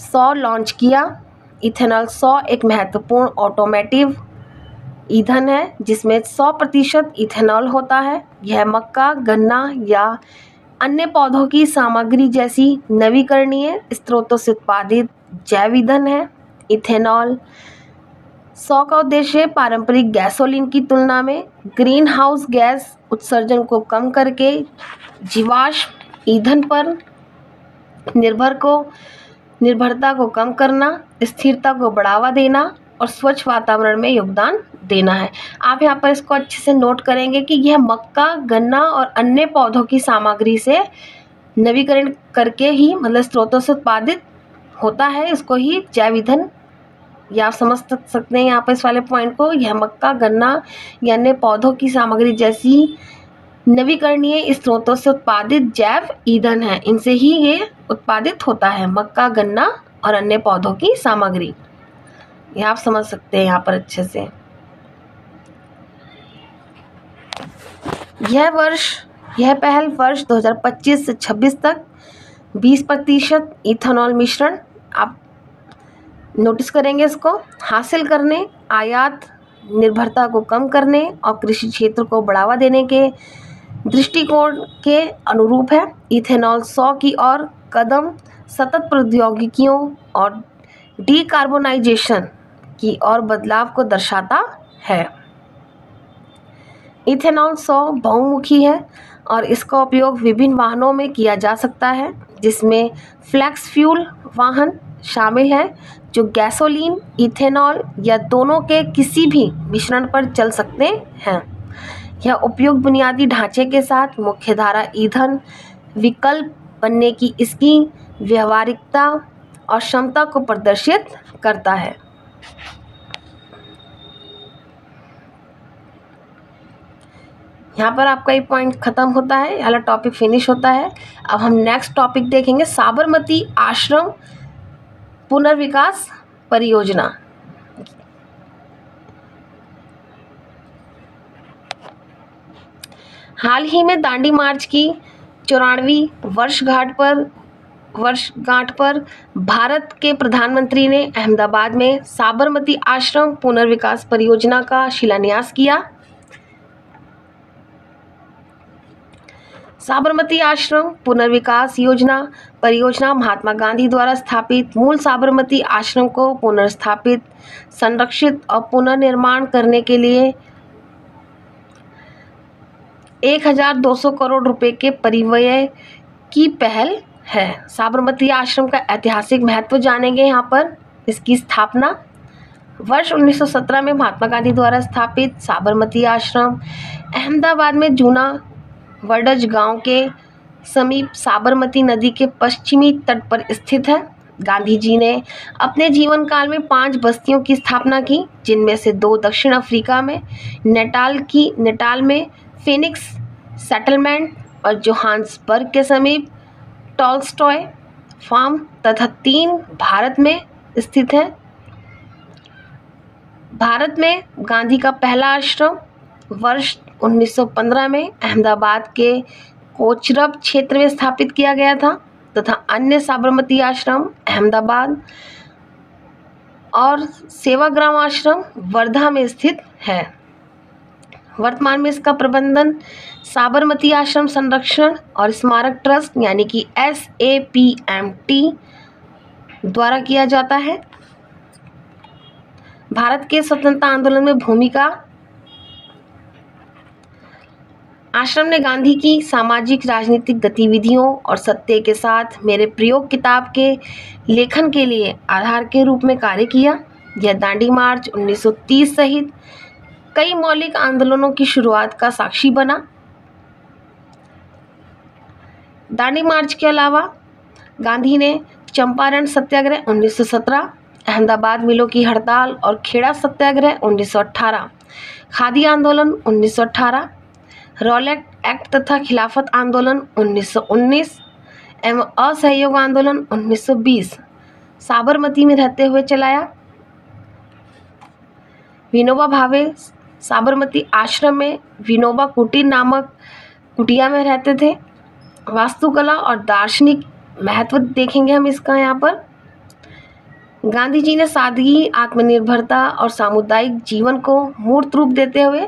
[SPEAKER 1] 100 लॉन्च किया। इथेनॉल 100 एक महत्वपूर्ण ऑटोमेटिव ईंधन है जिसमें 100% इथेनॉल होता है। यह मक्का, गन्ना या अन्य पौधों की सामग्री जैसी नवीकरणीय स्रोतों से उत्पादित जैव ईंधन है। इथेनॉल 100 का उद्देश्य पारंपरिक गैसोलीन की तुलना में ग्रीन हाउस गैस उत्सर्जन को कम करके जीवाश्म ईंधन पर निर्भरता को कम करना, स्थिरता को बढ़ावा देना और स्वच्छ वातावरण में योगदान देना है। आप यहाँ पर इसको अच्छे से नोट करेंगे कि यह मक्का, गन्ना और अन्य पौधों की सामग्री से नवीकरण करके ही मतलब स्रोतों से उत्पादित होता है, इसको ही जैव ईंधन या आप समझ सकते हैं यहाँ पर इस वाले पॉइंट को। यह मक्का, गन्ना या अन्य पौधों की सामग्री जैसी नवीकरणीय स्रोतों से उत्पादित जैव ईंधन है, इनसे ही ये उत्पादित होता है, मक्का, गन्ना और अन्य पौधों की सामग्री। यह आप समझ सकते हैं यहाँ पर अच्छे से। यह पहल वर्ष 2025 से 26 तक 20% इथेनॉल मिश्रण आप नोटिस करेंगे इसको हासिल करने, आयात निर्भरता को कम करने और कृषि क्षेत्र को बढ़ावा देने के दृष्टिकोण के अनुरूप है। इथेनॉल 100 की और कदम सतत प्रौद्योगिकियों और डीकार्बोनाइजेशन की और बदलाव को दर्शाता है। इथेनॉल 100 बहुमुखी है और इसका उपयोग विभिन्न वाहनों में किया जा सकता है, जिसमें फ्लेक्स फ्यूल वाहन शामिल है जो गैसोलीन, इथेनॉल या दोनों के किसी भी मिश्रण पर चल सकते हैं। यह उपयोग बुनियादी ढांचे के साथ मुख्यधारा ईंधन विकल्प बनने की इसकी व्यावहारिकता और क्षमता को प्रदर्शित करता है। यहाँ पर आपका ये पॉइंट खत्म होता है, ये वाला टॉपिक फिनिश होता है। अब हम नेक्स्ट टॉपिक देखेंगे, साबरमती आश्रम पुनर्विकास परियोजना। हाल ही में दांडी मार्च की 94वीं वर्षगांठ पर भारत के प्रधानमंत्री ने अहमदाबाद में साबरमती आश्रम पुनर्विकास परियोजना का शिलान्यास किया। साबरमती आश्रम पुनर्विकास परियोजना महात्मा गांधी द्वारा स्थापित मूल साबरमती आश्रम को पुनर्स्थापित, संरक्षित और पुनर्निर्माण करने के लिए 1200 करोड़ रुपए के परिव्यय की पहल है। साबरमती आश्रम का ऐतिहासिक महत्व जानेंगे। यहाँ पर इसकी स्थापना वर्ष 1917 में महात्मा गांधी द्वारा स्थापित साबरमती आश्रम अहमदाबाद में जूना वडज गांव के समीप साबरमती नदी के पश्चिमी तट पर स्थित है। गांधी जी ने अपने जीवन काल में 5 बस्तियों की स्थापना की, जिनमें से 2 दक्षिण अफ्रीका में नेटाल में फिनिक्स सेटलमेंट और जोहान्सबर्ग के समीप टॉल्स्टॉय फार्म तथा 3 भारत में स्थित है। भारत में गांधी का पहला आश्रम वर्ष 1915 में अहमदाबाद के कोचरब क्षेत्र में स्थापित किया गया था तथा अन्य साबरमती आश्रम अहमदाबाद और सेवाग्राम आश्रम वर्धा में स्थित है। वर्तमान में इसका प्रबंधन साबरमती आश्रम संरक्षण और स्मारक ट्रस्ट यानी कि SAPMT द्वारा किया जाता है। भारत के स्वतंत्रता आंदोलन में भूमिका। आश्रम ने गांधी की सामाजिक राजनीतिक गतिविधियों और सत्य के साथ मेरे प्रयोग किताब के लेखन के लिए आधार के रूप में कार्य किया। यह दांडी मार्च 1930 सहित कई मौलिक आंदोलनों की शुरुआत का साक्षी बना। दांडी मार्च के अलावा गांधी ने चंपारण सत्याग्रह 1917, अहमदाबाद मिलों की हड़ताल और खेड़ा सत्याग्रह 1918, खादी आंदोलन 1918, रॉलेट एक्ट तथा खिलाफत आंदोलन 1919 एवं असहयोग आंदोलन 1920 साबरमती में रहते हुए चलाया। विनोबा भावे साबरमती आश्रम में विनोबा कुटीर नामक कुटिया में रहते थे। वास्तुकला और दार्शनिक महत्व देखेंगे हम इसका। यहाँ पर गांधी जी ने सादगी, आत्मनिर्भरता और सामुदायिक जीवन को मूर्त रूप देते हुए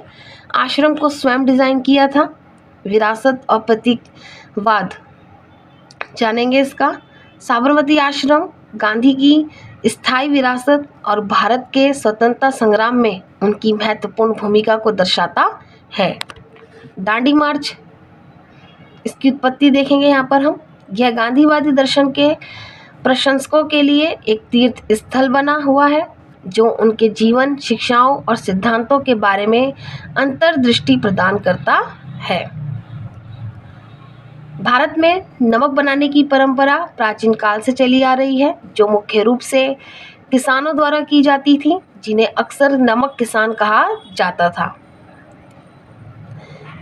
[SPEAKER 1] आश्रम को स्वयं डिजाइन किया था। विरासत और प्रतीकवाद जानेंगे इसका। साबरमती आश्रम गांधी की स्थायी विरासत और भारत के स्वतंत्रता संग्राम में उनकी महत्वपूर्ण भूमिका को दर्शाता है। दांडी मार्च, इसकी उत्पत्ति देखेंगे यहाँ पर हम। यह गांधीवादी दर्शन के प्रशंसकों के लिए एक तीर्थ स्थल बना हुआ है जो उनके जीवन, शिक्षाओं और सिद्धांतों के बारे में अंतर्दृष्टि प्रदान करता है। भारत में नमक बनाने की परंपरा प्राचीन काल से चली आ रही है, जो मुख्य रूप से किसानों द्वारा की जाती थी, जिन्हें अक्सर नमक किसान कहा जाता था।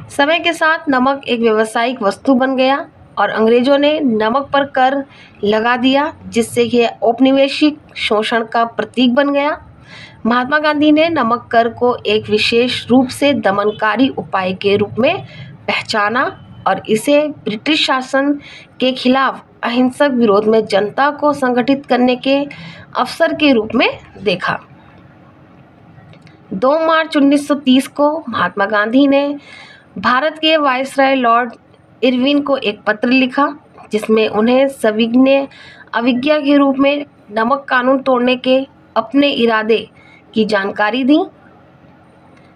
[SPEAKER 1] समय के साथ नमक एक व्यावसायिक वस्तु बन गया और अंग्रेजों ने नमक पर कर लगा दिया, जिससे यह औपनिवेशिक शोषण का प्रतीक बन गया। महात्मा गांधी ने नमक कर को एक विशेष रूप से दमनकारी उपाय के रूप में पहचाना और इसे ब्रिटिश शासन के खिलाफ अहिंसक विरोध में जनता को संगठित करने के अवसर के रूप में देखा। 2 मार्च 1930 को महात्मा गांधी ने भारत के वायसराय लॉर्ड इरविन को एक पत्र लिखा, जिसमें उन्हें सविनय अवज्ञा के रूप में नमक कानून तोड़ने के अपने इरादे की जानकारी दी।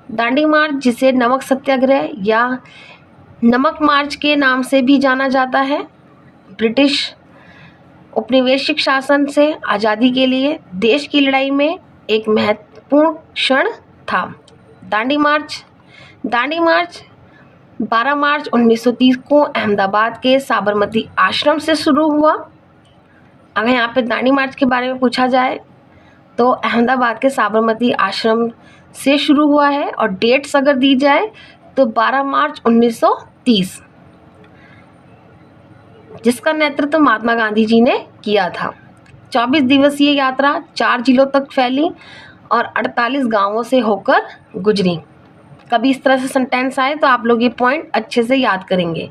[SPEAKER 1] दांडी मार्च, जिसे नमक सत्याग्रह या नमक मार्च के नाम से भी जाना जाता है, ब्रिटिश औपनिवेशिक शासन से आज़ादी के लिए देश की लड़ाई में एक महत्वपूर्ण क्षण था। दांडी मार्च 12 मार्च 1930 को अहमदाबाद के साबरमती आश्रम से शुरू हुआ। अगर यहाँ पे दांडी मार्च के बारे में पूछा जाए तो अहमदाबाद के साबरमती आश्रम से शुरू हुआ है, और डेट्स अगर दी जाए तो 12 मार्च 1930, जिसका नेतृत्व महात्मा गांधी जी ने किया था। 24 दिवसीय यात्रा 4 जिलों तक फैली और 48 गांवों से होकर गुजरी। कभी इस तरह से सेंटेंस आए तो आप लोग ये पॉइंट अच्छे से याद करेंगे।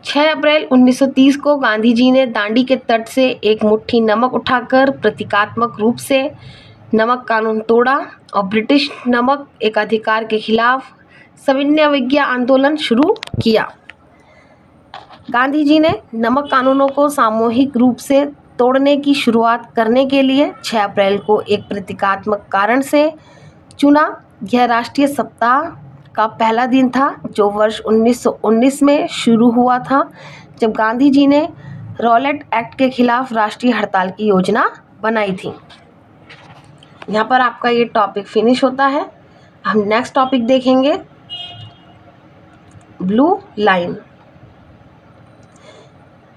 [SPEAKER 1] 6 अप्रैल 1930 को गांधी जी ने दांडी के तट से एक मुट्ठी नमक उठाकर प्रतीकात्मक रूप से नमक कानून तोड़ा और ब्रिटिश नमक एकाधिकार के खिलाफ सविनय अवज्ञा आंदोलन शुरू किया। गांधी जी ने नमक कानूनों को सामूहिक रूप से तोड़ने की शुरुआत करने के लिए 6 अप्रैल को एक प्रतीकात्मक कारण से चुना। यह राष्ट्रीय सप्ताह का पहला दिन था, जो वर्ष 1919 में शुरू हुआ था, जब गांधी जी ने रॉलेट एक्ट के खिलाफ राष्ट्रीय हड़ताल की योजना बनाई थी। यहाँ पर आपका ये टॉपिक फिनिश होता है। हम नेक्स्ट टॉपिक देखेंगे, ब्लू लाइन।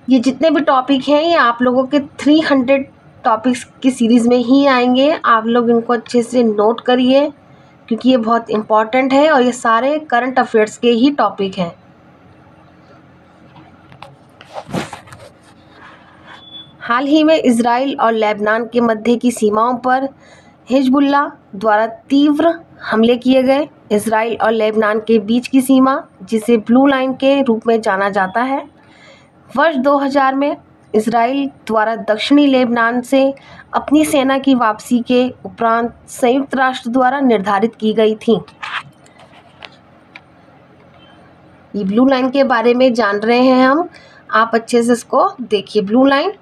[SPEAKER 1] ये जितने भी टॉपिक हैं ये आप लोगों के 300 टॉपिक्स की सीरीज़ में ही आएंगे। आप लोग इनको अच्छे से नोट करिए, क्योंकि ये बहुत इम्पॉर्टेंट है और ये सारे करंट अफेयर्स के ही टॉपिक हैं। हाल ही में इजराइल और लेबनान के मध्य की सीमाओं पर हिजबुल्लाह द्वारा तीव्र हमले किए गए। इजराइल और लेबनान के बीच की सीमा, जिसे ब्लू लाइन के रूप में जाना जाता है, वर्ष 2000 में इजराइल द्वारा दक्षिणी लेबनान से अपनी सेना की वापसी के उपरांत संयुक्त राष्ट्र द्वारा निर्धारित की गई थी। ये ब्लू लाइन के बारे में जान रहे हैं हम, आप अच्छे से इसको देखिए। ब्लू लाइन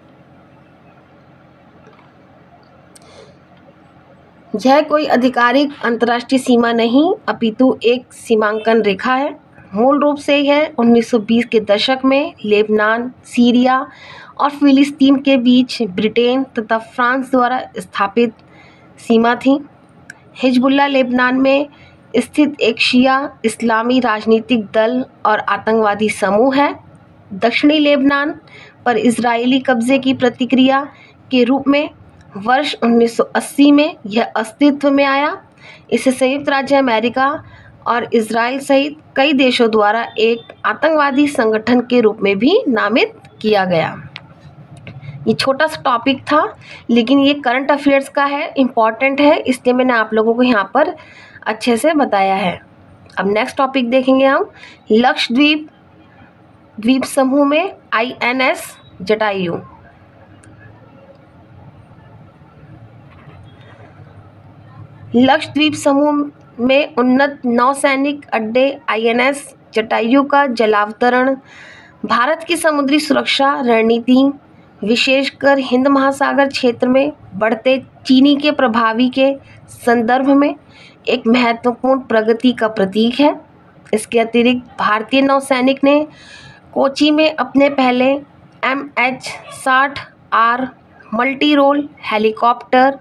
[SPEAKER 1] यह कोई आधिकारिक अंतर्राष्ट्रीय सीमा नहीं, अपितु एक सीमांकन रेखा है। मूल रूप से यह 1920 के दशक में लेबनान, सीरिया और फिलिस्तीन के बीच ब्रिटेन तथा फ्रांस द्वारा स्थापित सीमा थी। हिजबुल्लाह लेबनान में स्थित एक शिया इस्लामी राजनीतिक दल और आतंकवादी समूह है। दक्षिणी लेबनान पर इजरायली कब्जे की प्रतिक्रिया के रूप में वर्ष 1980 में यह अस्तित्व में आया। इसे संयुक्त राज्य अमेरिका और इजराइल सहित कई देशों द्वारा एक आतंकवादी संगठन के रूप में भी नामित किया गया। ये छोटा सा टॉपिक था, लेकिन ये करंट अफेयर्स का है, इम्पॉर्टेंट है, इसलिए मैंने आप लोगों को यहाँ पर अच्छे से बताया है। अब नेक्स्ट टॉपिक देखेंगे हम, लक्षद्वीप समूह में INS जटायु। लक्षद्वीप समूह में उन्नत नौसैनिक अड्डे INS जटायु का जलावतरण भारत की समुद्री सुरक्षा रणनीति, विशेषकर हिंद महासागर क्षेत्र में बढ़ते चीनी के प्रभावी के संदर्भ में एक महत्वपूर्ण प्रगति का प्रतीक है। इसके अतिरिक्त भारतीय नौसैनिक ने कोची में अपने पहले MH-60R multi role helicopter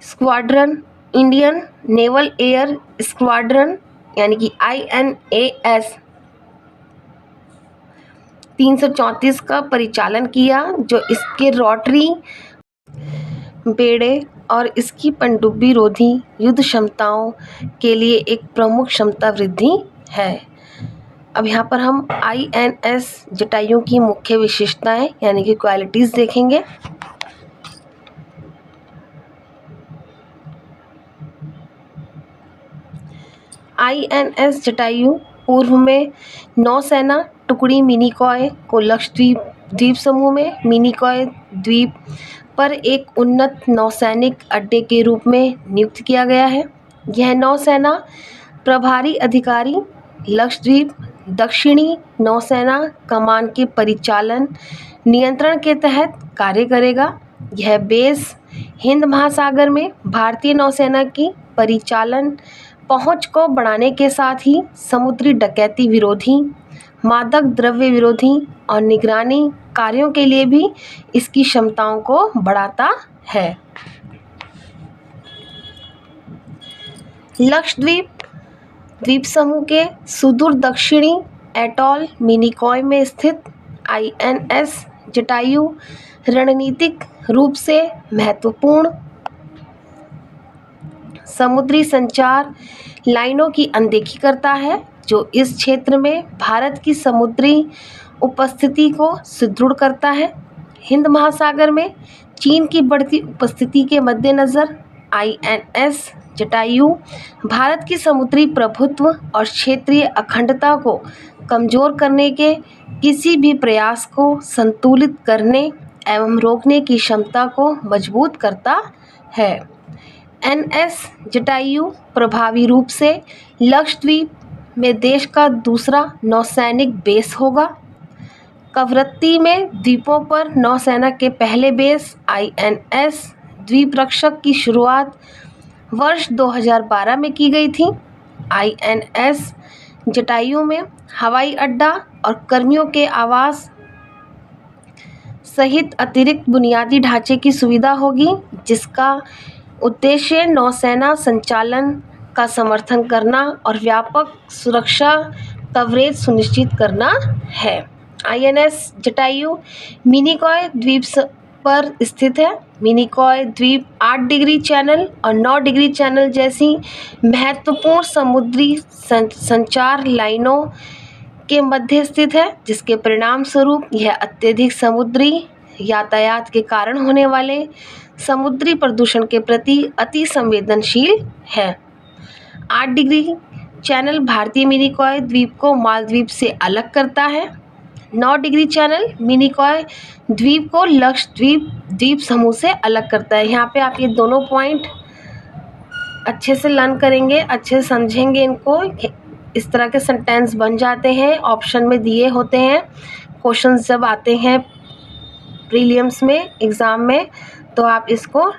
[SPEAKER 1] squadron, Indian naval air squadron यानी कि INAS 334 का परिचालन किया, जो इसके रोटरी बेड़े और इसकी पनडुब्बी रोधी युद्ध क्षमताओं के लिए एक प्रमुख क्षमता वृद्धि है। अब यहाँ पर हम INS जटायु की मुख्य विशेषताएं यानी कि क्वालिटीज़ देखेंगे। INS जटायु पूर्व में नौसेना टुकड़ी मिनिकॉय को लक्षद्वीप द्वीप समूह में मिनिकॉय द्वीप पर एक उन्नत नौसैनिक अड्डे के रूप में नियुक्त किया गया है। यह नौसेना प्रभारी अधिकारी लक्षद्वीप दक्षिणी नौसेना कमान के परिचालन नियंत्रण के तहत कार्य करेगा। यह बेस हिंद महासागर में भारतीय नौसेना की परिचालन पहुंच को बढ़ाने के साथ ही समुद्री डकैती विरोधी, मादक द्रव्य विरोधी और निगरानी कार्यों के लिए भी इसकी क्षमताओं को बढ़ाता है। लक्षद्वीप द्वीप समूह के सुदूर दक्षिणी एटॉल मिनिकॉय में स्थित INS जटायु रणनीतिक रूप से महत्वपूर्ण समुद्री संचार लाइनों की अनदेखी करता है, जो इस क्षेत्र में भारत की समुद्री उपस्थिति को सुदृढ़ करता है। हिंद महासागर में चीन की बढ़ती उपस्थिति के मद्देनज़र INS जटायु भारत की समुद्री प्रभुत्व और क्षेत्रीय अखंडता को कमज़ोर करने के किसी भी प्रयास को संतुलित करने एवं रोकने की क्षमता को मजबूत करता है। NS जटायु प्रभावी रूप से लक्षद्वीप में देश का दूसरा नौसैनिक बेस होगा। कवरत्ती में द्वीपों पर नौसेना के पहले बेस INS द्वीप रक्षक की शुरुआत वर्ष 2012 में की गई थी। INS जटायु में हवाई अड्डा और कर्मियों के आवास सहित अतिरिक्त बुनियादी ढांचे की सुविधा होगी, जिसका उद्देश्य नौसेना संचालन का समर्थन करना और व्यापक सुरक्षा कवरेज सुनिश्चित करना है। INS जटायु मिनिकॉय द्वीप पर स्थित है। मिनिकॉय द्वीप 8 डिग्री चैनल और 9 डिग्री चैनल जैसी महत्वपूर्ण समुद्री संचार लाइनों के मध्य स्थित है, जिसके परिणाम स्वरूप यह अत्यधिक समुद्री यातायात के कारण होने वाले समुद्री प्रदूषण के प्रति अति संवेदनशील है। 8 डिग्री चैनल भारतीय मिनिकॉय द्वीप को मालदीव से अलग करता है। 9 डिग्री चैनल मिनिकॉय द्वीप को लक्षद्वीप द्वीप समूह से अलग करता है। यहाँ पे आप ये दोनों पॉइंट अच्छे से लर्न करेंगे, अच्छे से समझेंगे इनको। इस तरह के सेंटेंस बन जाते हैं, ऑप्शन में दिए होते हैं। क्वेश्चंस जब आते हैं प्रीलिम्स में, एग्ज़ाम में, तो आप इसको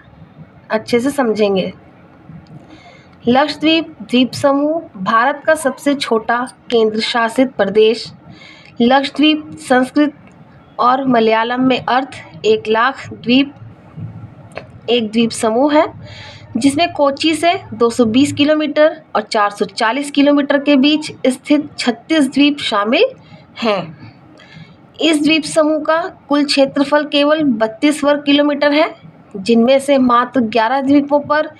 [SPEAKER 1] अच्छे से समझेंगे। लक्षद्वीप द्वीप समूह भारत का सबसे छोटा केंद्र शासित प्रदेश। लक्षद्वीप संस्कृत और मलयालम में अर्थ 1 लाख द्वीप एक द्वीप समूह है, जिसमें कोची से 220 किलोमीटर और 440 किलोमीटर के बीच स्थित 36 द्वीप शामिल हैं। इस द्वीप समूह का कुल क्षेत्रफल केवल 32 वर्ग किलोमीटर है, जिनमें से मात्र 11 द्वीपों पर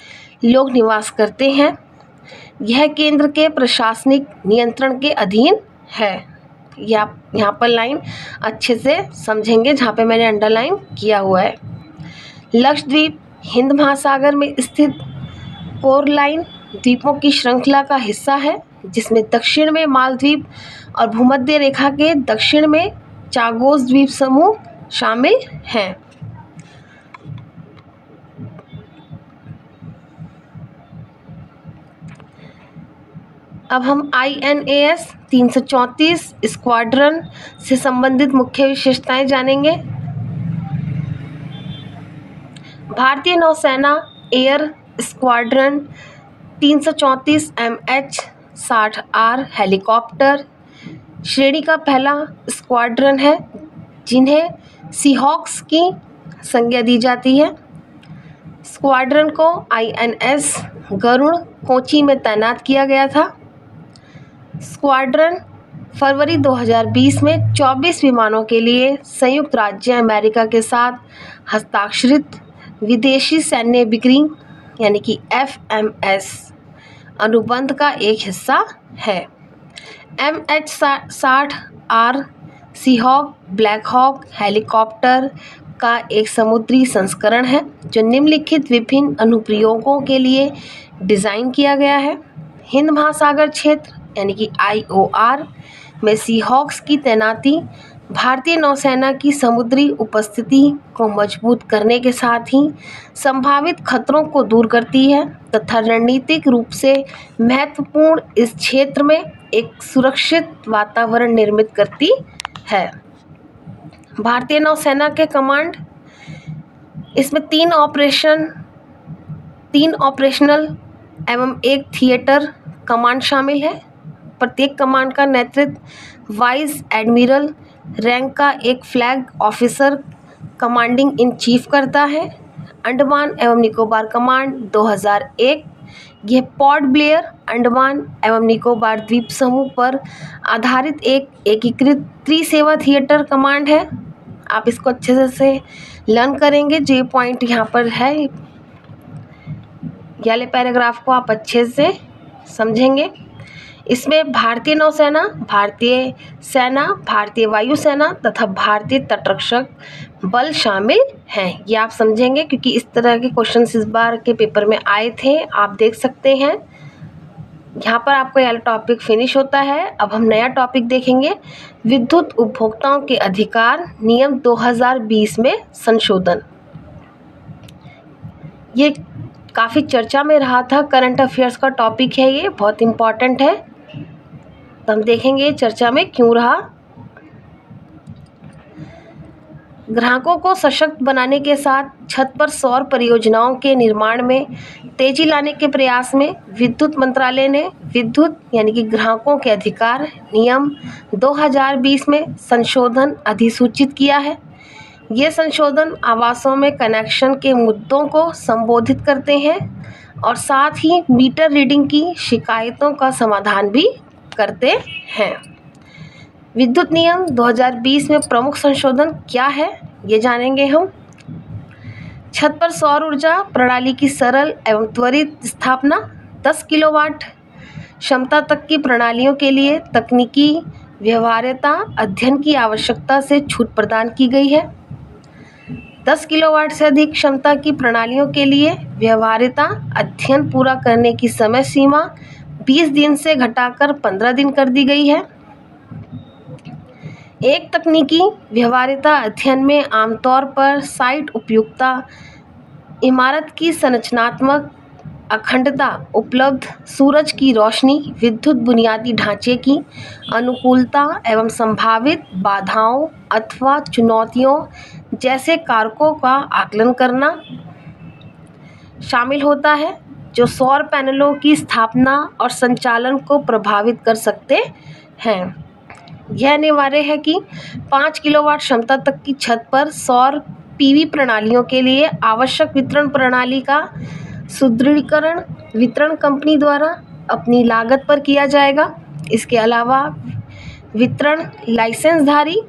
[SPEAKER 1] लोग निवास करते हैं। यह केंद्र के प्रशासनिक नियंत्रण के अधीन है। यहाँ पर लाइन अच्छे से समझेंगे, जहाँ पे मैंने अंडरलाइन किया हुआ है। लक्षद्वीप हिंद महासागर में स्थित कोरलाइन द्वीपों की श्रृंखला का हिस्सा है, जिसमें दक्षिण में मालदीव और भूमध्य रेखा के दक्षिण में चागोस द्वीप समूह शामिल हैं। अब हम INAS 334 स्क्वाड्रन से संबंधित मुख्य विशेषताएं जानेंगे। भारतीय नौसेना एयर स्क्वाड्रन 334 MH-60R हेलीकॉप्टर श्रेणी का पहला स्क्वाड्रन है जिन्हें सीहॉक्स की संज्ञा दी जाती है। स्क्वाड्रन को INS गरुड़ कोची में तैनात किया गया था। स्क्वाड्रन फरवरी 2020 में 24 विमानों के लिए संयुक्त राज्य अमेरिका के साथ हस्ताक्षरित विदेशी सैन्य बिक्री यानी कि FMS अनुबंध का एक हिस्सा है। MH-60R Seahawk Black Hawk helicopter का एक समुद्री संस्करण है जो निम्नलिखित विभिन्न अनुप्रयोगों के लिए डिज़ाइन किया गया है। हिंद महासागर क्षेत्र यानी कि IOR में सीहॉक्स की तैनाती भारतीय नौसेना की समुद्री उपस्थिति को मजबूत करने के साथ ही संभावित खतरों को दूर करती है तथा रणनीतिक रूप से महत्वपूर्ण इस क्षेत्र में एक सुरक्षित वातावरण निर्मित करती है। भारतीय नौसेना के कमांड, इसमें 3 ऑपरेशनल एवं 1 थिएटर कमांड शामिल है। प्रत्येक कमांड का नेतृत्व वाइस एडमिरल रैंक का एक flag officer commanding in chief करता है। अंडमान एवं निकोबार कमांड 2001 यह पोर्ट ब्लेयर अंडमान एवं निकोबार द्वीप समूह पर आधारित एक एकीकृत त्रिसेवा थिएटर कमांड है। आप इसको अच्छे से लर्न करेंगे। जो पॉइंट यहाँ पर है ये वाले पैराग्राफ को आप अच्छे से समझेंगे। इसमें भारतीय नौसेना, भारतीय सेना, भारतीय वायुसेना तथा भारतीय तटरक्षक बल शामिल हैं। ये आप समझेंगे क्योंकि इस तरह के क्वेश्चंस इस बार के पेपर में आए थे, आप देख सकते हैं। यहाँ पर आपका यह टॉपिक फिनिश होता है। अब हम नया टॉपिक देखेंगे, विद्युत उपभोक्ताओं के अधिकार नियम 2020 में संशोधन। ये काफ़ी चर्चा में रहा था, करंट अफेयर्स का टॉपिक है, ये बहुत इम्पॉर्टेंट है। तो हम देखेंगे चर्चा में क्यों रहा। ग्राहकों को सशक्त बनाने के साथ छत पर सौर परियोजनाओं के निर्माण में तेजी लाने के प्रयास में विद्युत मंत्रालय ने विद्युत यानी कि ग्राहकों के अधिकार नियम 2020 में संशोधन अधिसूचित किया है। ये संशोधन आवासों में कनेक्शन के मुद्दों को संबोधित करते हैं और साथ ही मीटर रीडिंग की शिकायतों का समाधान भी करते हैं। विद्युत नियम 2020 में प्रमुख संशोधन क्या है ये जानेंगे हम। छत पर सौर ऊर्जा प्रणाली की सरल एवं त्वरित स्थापना, 10 किलोवाट क्षमता तक की प्रणालियों के लिए तकनीकी व्यवहार्यता अध्ययन की आवश्यकता से छूट प्रदान की गई है। 10 किलोवाट से अधिक क्षमता की प्रणालियों के लिए व्यवहार्यता अध्ययन पूरा करने की समय सीमा 20 दिन से घटाकर 15 दिन कर दी गई है। एक तकनीकी व्यवहार्यता अध्ययन में आमतौर पर साइट उपयुक्तता, इमारत की संरचनात्मक अखंडता, उपलब्ध सूरज की रोशनी, विद्युत बुनियादी ढांचे की अनुकूलता एवं संभावित बाधाओं अथवा चुनौतियों जैसे कारकों का आकलन करना शामिल होता है जो सौर पैनलों की स्थापना और संचालन को प्रभावित कर सकते हैं। यह अनिवार्य है कि 5 किलोवाट क्षमता तक की छत पर सौर PV प्रणालियों के लिए आवश्यक वितरण प्रणाली का सुदृढ़ीकरण वितरण कंपनी द्वारा अपनी लागत पर किया जाएगा। इसके अलावा वितरण लाइसेंसधारी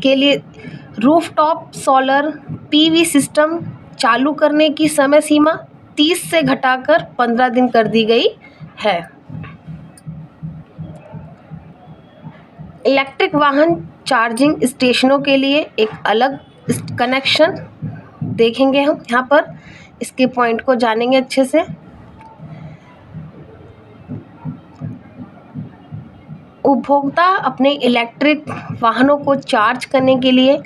[SPEAKER 1] के लिए रूफटॉप सोलर PV सिस्टम चालू करने की समय सीमा 30 से घटाकर 15 दिन कर दी गई है। इलेक्ट्रिक वाहन चार्जिंग स्टेशनों के लिए एक अलग कनेक्शन देखेंगे हम। यहाँ पर इसके पॉइंट को जानेंगे अच्छे से। उपभोक्ता अपने इलेक्ट्रिक वाहनों को चार्ज करने के लिए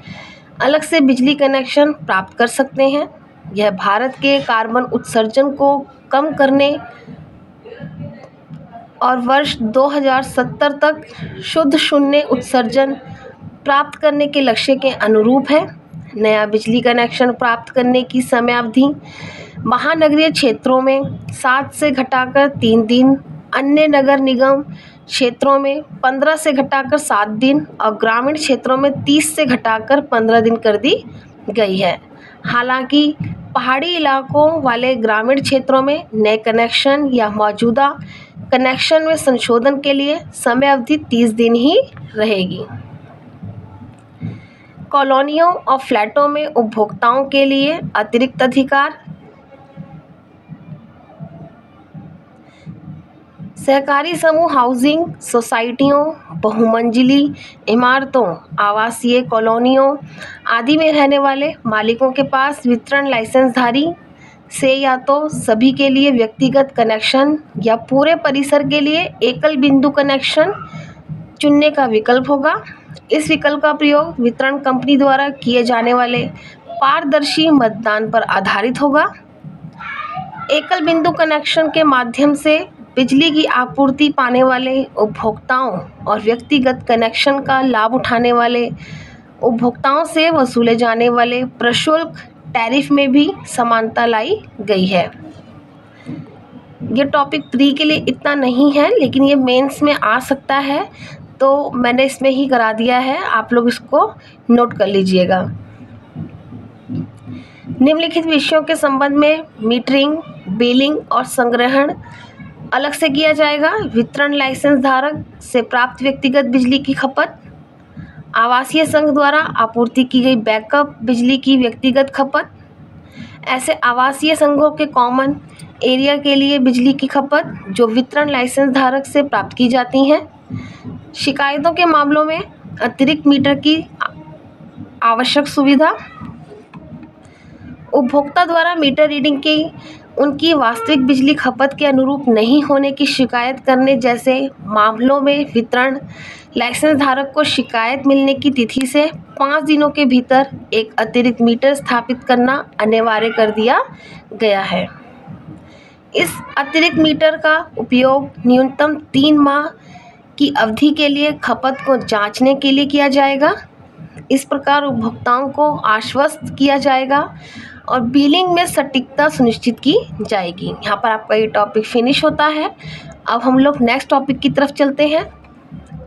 [SPEAKER 1] अलग से बिजली कनेक्शन प्राप्त कर सकते हैं। यह भारत के कार्बन उत्सर्जन को कम करने और वर्ष 2070 तक शुद्ध शून्य उत्सर्जन प्राप्त करने के लक्ष्य के अनुरूप है। नया बिजली कनेक्शन प्राप्त करने की समय अवधि महानगरीय क्षेत्रों में 7 से घटाकर 3 दिन, अन्य नगर निगम क्षेत्रों में 15 से घटाकर 7 दिन और ग्रामीण क्षेत्रों में 30 से घटाकर 15 दिन कर दी गई है। हालांकि पहाड़ी इलाकों वाले ग्रामीण क्षेत्रों में नए कनेक्शन या मौजूदा कनेक्शन में संशोधन के लिए समय अवधि 30 दिन ही रहेगी। कॉलोनियों और फ्लैटों में उपभोक्ताओं के लिए अतिरिक्त अधिकार। सहकारी समूह हाउसिंग सोसाइटियों, बहुमंजिली इमारतों, आवासीय कॉलोनियों आदि में रहने वाले मालिकों के पास वितरण लाइसेंसधारी से या तो सभी के लिए व्यक्तिगत कनेक्शन या पूरे परिसर के लिए एकल बिंदु कनेक्शन चुनने का विकल्प होगा। इस विकल्प का प्रयोग वितरण कंपनी द्वारा किए जाने वाले पारदर्शी मतदान पर आधारित होगा। एकल बिंदु कनेक्शन के माध्यम से बिजली की आपूर्ति पाने वाले उपभोक्ताओं और व्यक्तिगत कनेक्शन का लाभ उठाने वाले उपभोक्ताओं से वसूले जाने वाले प्रशुल्क टैरिफ में भी समानता लाई गई है। ये टॉपिक 3 के लिए इतना नहीं है, लेकिन ये मेंस में आ सकता है, तो मैंने इसमें ही करा दिया है, आप लोग इसको नोट कर लीजिएगा। निम्नलिखित विषयों के संबंध में मीटरिंग, बिलिंग और संग्रहण अलग से किया जाएगा। वितरण लाइसेंस धारक से प्राप्त व्यक्तिगत बिजली की खपत, आवासीय संघ द्वारा आपूर्ति की गई बैकअप बिजली की व्यक्तिगत खपत, ऐसे आवासीय संघों के कॉमन एरिया के लिए बिजली की खपत जो वितरण लाइसेंस धारक से प्राप्त की जाती हैं। शिकायतों के मामलों में अतिरिक्त मीटर की आवश्यक सुविधा, उपभोक्ता द्वारा मीटर रीडिंग की उनकी वास्तविक बिजली खपत के अनुरूप नहीं होने की शिकायत करने जैसे मामलों में वितरण लाइसेंस धारक को शिकायत मिलने की तिथि से 5 दिनों के भीतर एक अतिरिक्त मीटर स्थापित करना अनिवार्य कर दिया गया है। इस अतिरिक्त मीटर का उपयोग न्यूनतम 3 माह की अवधि के लिए खपत को जांचने के लिए किया जाएगा। इस प्रकार उपभोक्ताओं को आश्वस्त किया जाएगा और बिलिंग में सटीकता सुनिश्चित की जाएगी। यहाँ पर आपका ये टॉपिक फिनिश होता है। अब हम लोग नेक्स्ट टॉपिक की तरफ चलते हैं।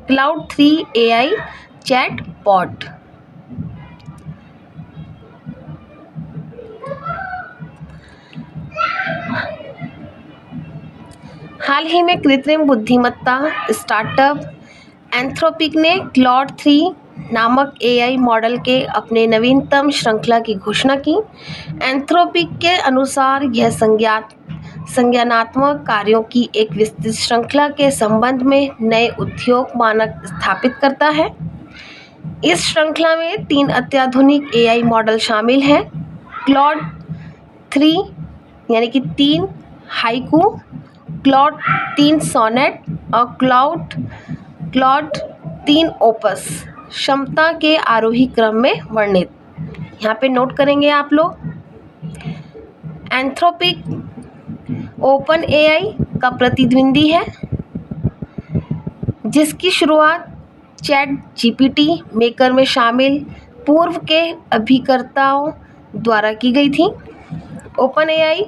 [SPEAKER 1] Claude 3 AI chatbot. हाल ही में कृत्रिम बुद्धिमत्ता स्टार्टअप एंथ्रोपिक ने क्लाउड 3 नामक AI मॉडल के अपने नवीनतम श्रृंखला की घोषणा की। एंथ्रोपिक के अनुसार यह संज्ञानात्मक कार्यों की एक विस्तृत श्रृंखला के संबंध में नए उद्योग मानक स्थापित करता है। इस श्रृंखला में 3 अत्याधुनिक AI मॉडल शामिल हैं। क्लाउड 3 यानी कि 3 हाइकू, क्लाउड 3 सोनेट और क्लाउड 3 ओपस क्षमता के आरोही क्रम में वर्णित। यहाँ पे नोट करेंगे आप लोग। एंथ्रोपिक ओपन AI का प्रतिद्वंदी है जिसकी शुरुआत चैट GPT मेकर में शामिल पूर्व के अभिकर्ताओं द्वारा की गई थी। ओपन AI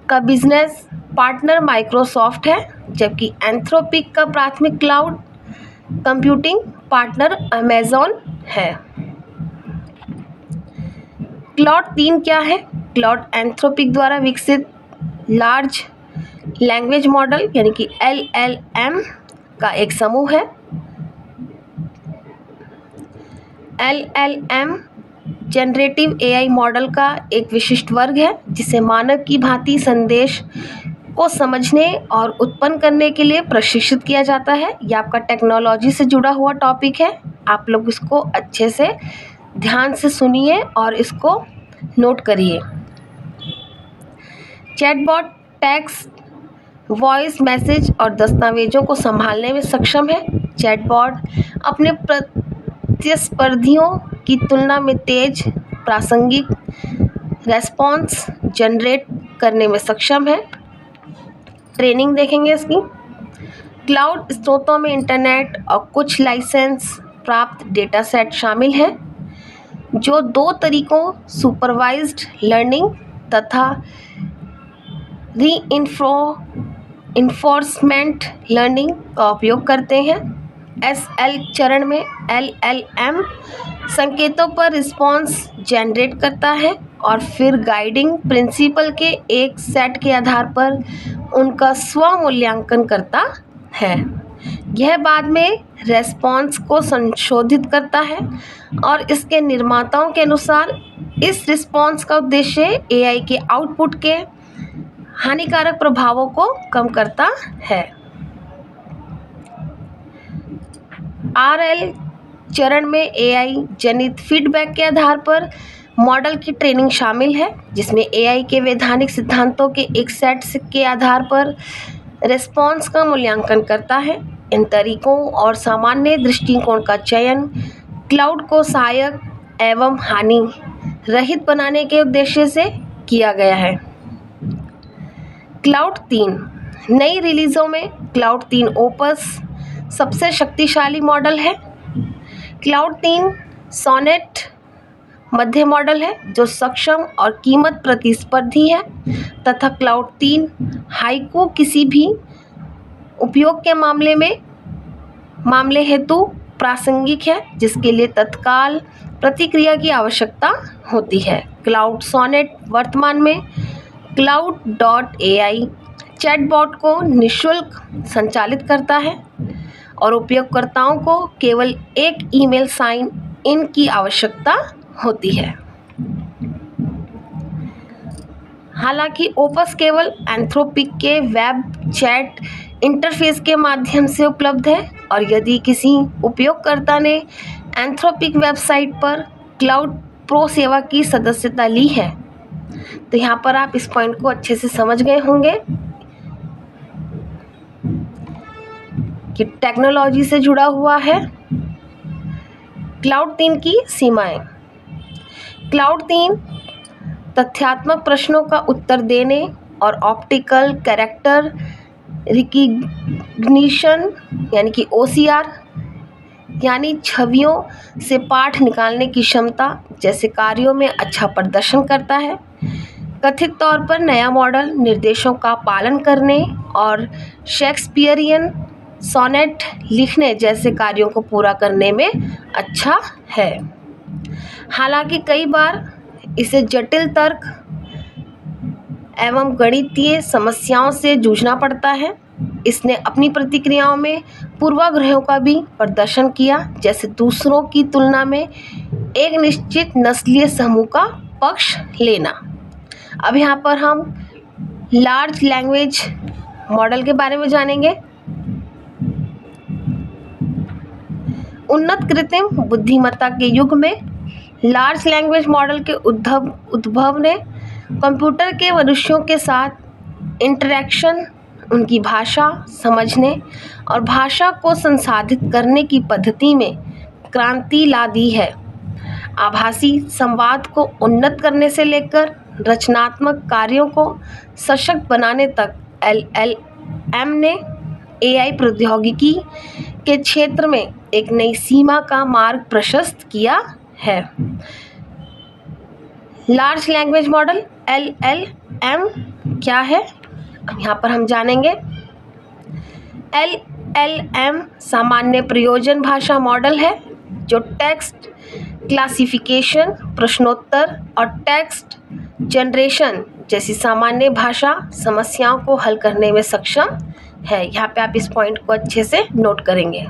[SPEAKER 1] का बिजनेस पार्टनर माइक्रोसॉफ्ट है, जबकि एंथ्रोपिक का प्राथमिक क्लाउड कंप्यूटिंग पार्टनर अमेज़न है। क्लाउड 3 क्या है? क्लाउड एंथ्रोपिक द्वारा विकसित लार्ज लैंग्वेज मॉडल यानी कि LLM का एक समूह है। LLM जनरेटिव AI मॉडल का एक विशिष्ट वर्ग है जिसे मानव की भांति संदेश को समझने और उत्पन्न करने के लिए प्रशिक्षित किया जाता है। यह आपका टेक्नोलॉजी से जुड़ा हुआ टॉपिक है। आप लोग इसको अच्छे से ध्यान से सुनिए और इसको नोट करिए। चैटबॉट टेक्स्ट, वॉइस, मैसेज और दस्तावेजों को संभालने में सक्षम है। चैटबॉट अपने प्रतिस्पर्धियों की तुलना में तेज, प्रासंगिक रेस्पॉन्स जनरेट करने में सक्षम है। ट्रेनिंग देखेंगे इसकी। क्लाउड स्रोतों में इंटरनेट और कुछ लाइसेंस प्राप्त डेटा सेट शामिल हैं, जो दो तरीकों सुपरवाइज्ड लर्निंग तथा रीइंफोर्समेंट लर्निंग का उपयोग करते हैं। SL चरण में LLM संकेतों पर रिस्पॉन्स जनरेट करता है और फिर गाइडिंग प्रिंसिपल के एक सेट के आधार पर उनका स्वमूल्यांकन करता है। यह बाद में रेस्पॉन्स को संशोधित करता है और इसके निर्माताओं के अनुसार इस रिस्पॉन्स का उद्देश्य AI के आउटपुट के हानिकारक प्रभावों को कम करता है। RL चरण में AI जनित फीडबैक के आधार पर मॉडल की ट्रेनिंग शामिल है, जिसमें AI के वैधानिक सिद्धांतों के एक सेट के आधार पर रिस्पॉन्स का मूल्यांकन करता है। इन तरीकों और सामान्य दृष्टिकोण का चयन क्लाउड को सहायक एवं हानि रहित बनाने के उद्देश्य से किया गया है। क्लाउड 3 नई रिलीजों में क्लाउड 3 ओपस सबसे शक्तिशाली मॉडल है। क्लाउड 3 सोनेट मध्य मॉडल है जो सक्षम और कीमत प्रतिस्पर्धी है, तथा क्लाउड 3 हाइकू किसी भी उपयोग के मामले हेतु प्रासंगिक है, जिसके लिए तत्काल प्रतिक्रिया की आवश्यकता होती है। क्लाउड सोनेट वर्तमान में cloud.ai चैटबॉट को निःशुल्क संचालित करता है और उपयोगकर्ताओं को केवल एक ईमेल साइन इन की आवश्यकता होती है। हालांकि ओपस केवल एंथ्रोपिक के वेब चैट इंटरफेस के माध्यम से उपलब्ध है, और यदि किसी उपयोगकर्ता ने एंथ्रोपिक वेबसाइट पर क्लाउड प्रो सेवा की सदस्यता ली है, तो यहाँ पर आप इस पॉइंट को अच्छे से समझ गए होंगे कि टेक्नोलॉजी से जुड़ा हुआ है। क्लाउड 3 की सीमाएं। क्लाउड 3 तथ्यात्मक प्रश्नों का उत्तर देने और ऑप्टिकल कैरेक्टर रिकग्निशन यानी कि OCR यानी छवियों से पाठ निकालने की क्षमता जैसे कार्यों में अच्छा प्रदर्शन करता है। कथित तौर पर नया मॉडल निर्देशों का पालन करने और शेक्सपियरियन सोनेट लिखने जैसे कार्यों को पूरा करने में अच्छा है। हालांकि कई बार इसे जटिल तर्क एवं गणितीय समस्याओं से जूझना पड़ता है। इसने अपनी प्रतिक्रियाओं में पूर्वाग्रहों का भी प्रदर्शन किया, जैसे दूसरों की तुलना में एक निश्चित नस्लीय समूह का पक्ष लेना। अब यहाँ पर हम लार्ज लैंग्वेज मॉडल के बारे में जानेंगे। उन्नत कृत्रिम बुद्धिमत्ता के युग में लार्ज लैंग्वेज मॉडल के उद्भव ने कंप्यूटर के मनुष्यों के साथ इंटरैक्शन, उनकी भाषा समझने और भाषा को संसाधित करने की पद्धति में क्रांति ला दी है। आभासी संवाद को उन्नत करने से लेकर रचनात्मक कार्यों को सशक्त बनाने तक LLM ने AI प्रौद्योगिकी के क्षेत्र में एक नई सीमा का मार्ग प्रशस्त किया है। लार्ज लैंग्वेज मॉडल LLM क्या है, अब यहाँ पर हम जानेंगे। LLM सामान्य प्रयोजन भाषा मॉडल है जो टेक्स्ट क्लासिफिकेशन, प्रश्नोत्तर और टेक्स्ट जनरेशन जैसी सामान्य भाषा समस्याओं को हल करने में सक्षम है। यहाँ पे आप इस पॉइंट को अच्छे से नोट करेंगे।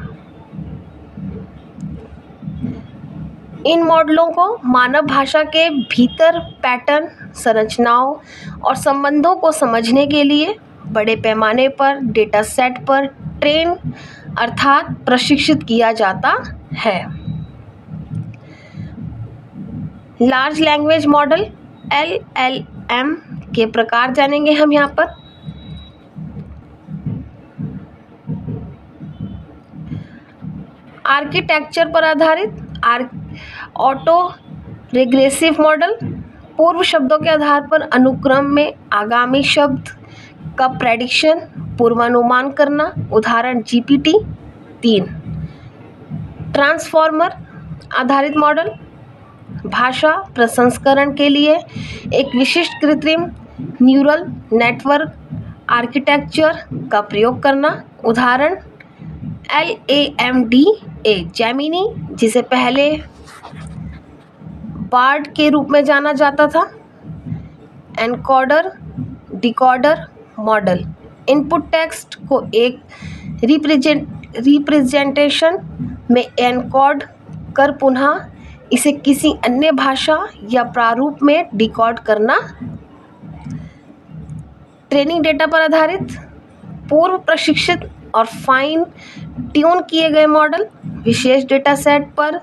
[SPEAKER 1] इन मॉडलों को मानव भाषा के भीतर पैटर्न, संरचनाओं और संबंधों को समझने के लिए बड़े पैमाने पर डेटा सेट पर ट्रेन अर्थात प्रशिक्षित किया जाता है। लार्ज लैंग्वेज मॉडल LLM के प्रकार जानेंगे हम यहाँ पर। आर्किटेक्चर पर आधारित ऑटो रिग्रेसिव मॉडल पूर्व शब्दों के आधार पर अनुक्रम में आगामी शब्द का प्रेडिक्शन पूर्वानुमान करना, उदाहरण GPT 3। ट्रांसफॉर्मर आधारित मॉडल, भाषा प्रसंस्करण के लिए एक विशिष्ट कृत्रिम न्यूरल नेटवर्क आर्किटेक्चर का प्रयोग करना, उदाहरण LAMDA जेमिनी, जिसे पहले बार्ड के रूप में जाना जाता था। Encoder decoder model, input text को एक रिप्रेजेंटेशन में एनकोड कर पुनः इसे किसी अन्य भाषा या प्रारूप में डिकोड करना। ट्रेनिंग डेटा पर आधारित, पूर्व प्रशिक्षित और फाइन ट्यून किए गए मॉडल, विशेष डेटा सेट पर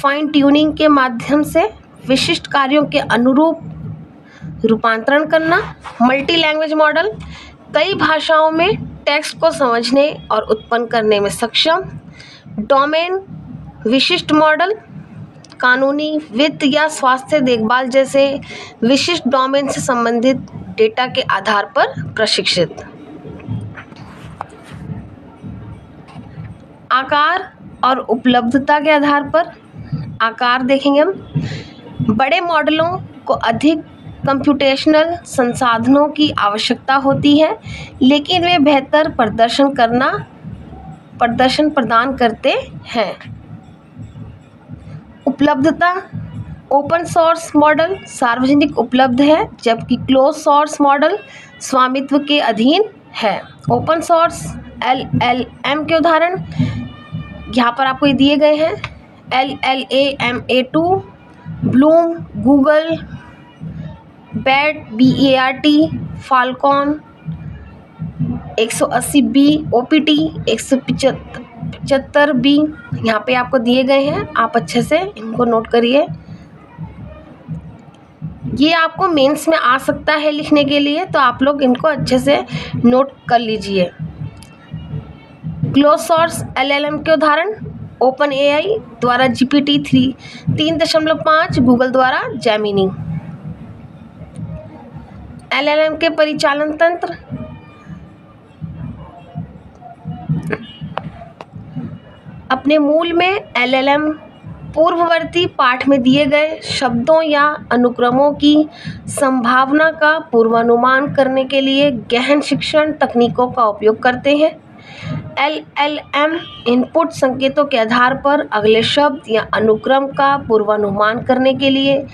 [SPEAKER 1] फाइन ट्यूनिंग के माध्यम से विशिष्ट कार्यों के अनुरूप रूपांतरण करना। मल्टी लैंग्वेज मॉडल, कई भाषाओं में टेक्स्ट को समझने और उत्पन्न करने में सक्षम। डोमेन विशिष्ट मॉडल, कानूनी, वित्त या स्वास्थ्य देखभाल जैसे विशिष्ट डोमेन से संबंधित डेटा के आधार पर प्रशिक्षित। आकार और उपलब्धता के आधार पर आकार देखेंगे हम। बड़े मॉडलों को अधिक कंप्यूटेशनल संसाधनों की आवश्यकता होती है, लेकिन वे बेहतर प्रदर्शन प्रदान करते हैं। उपलब्धता, ओपन सोर्स मॉडल सार्वजनिक उपलब्ध है, जबकि क्लोज सोर्स मॉडल स्वामित्व के अधीन है। ओपन सोर्स LLM के उदाहरण यहाँ पर आपको दिए गए हैं। LLaMA2, Bloom, Google, BERT, Falcon 180B, OPT 175B यहाँ पे आपको दिए गए हैं। आप अच्छे से इनको नोट करिए। ये आपको मेंस में आ सकता है लिखने के लिए, तो आप लोग इनको अच्छे से नोट कर लीजिए। क्लोज सोर्स LLM के उदाहरण OpenAI द्वारा GPT 3.5, गूगल द्वारा जेमिनी। LLM के परिचालन तंत्र, अपने मूल में LLM पूर्ववर्ती पाठ में दिए गए शब्दों या अनुक्रमों की संभावना का पूर्वानुमान करने के लिए गहन शिक्षण तकनीकों का उपयोग करते हैं। LLM इनपुट संकेतों के आधार पर अगले शब्द या अनुक्रम का पूर्वानुमान करने के लिए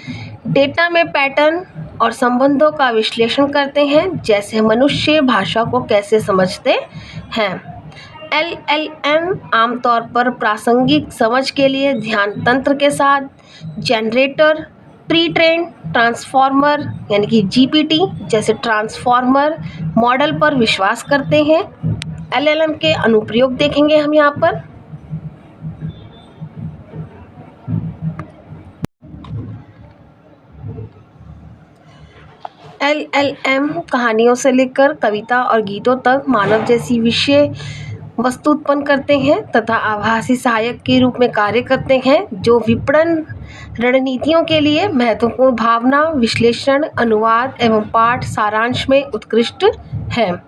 [SPEAKER 1] डेटा में पैटर्न और संबंधों का विश्लेषण करते हैं, जैसे मनुष्य भाषा को कैसे समझते हैं। LLM आमतौर पर प्रासंगिक समझ के लिए ध्यान तंत्र के साथ जनरेटर, प्री ट्रेन ट्रांसफॉर्मर यानी कि GPT जैसे ट्रांसफॉर्मर मॉडल पर विश्वास करते हैं। LLM के अनुप्रयोग देखेंगे हम यहाँ पर। LLM कहानियों से लेकर कविता और गीतों तक मानव जैसी विषय वस्तु उत्पन्न करते हैं तथा आभासी सहायक के रूप में कार्य करते हैं, जो विपणन रणनीतियों के लिए महत्वपूर्ण भावना विश्लेषण, अनुवाद एवं पाठ सारांश में उत्कृष्ट है।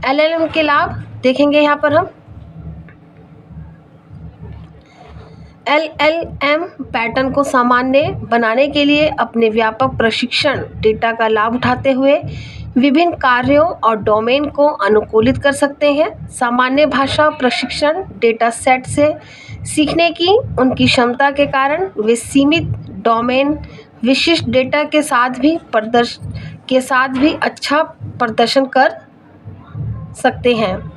[SPEAKER 1] LLM के लाभ देखेंगे यहाँ पर हम। LLM पैटर्न को सामान्य बनाने के लिए अपने व्यापक प्रशिक्षण डेटा का लाभ उठाते हुए विभिन्न कार्यों और डोमेन को अनुकूलित कर सकते हैं। सामान्य भाषा प्रशिक्षण डेटा सेट से सीखने की उनकी क्षमता के कारण वे सीमित डोमेन विशिष्ट डेटा के साथ भी अच्छा प्रदर्शन कर सकते हैं।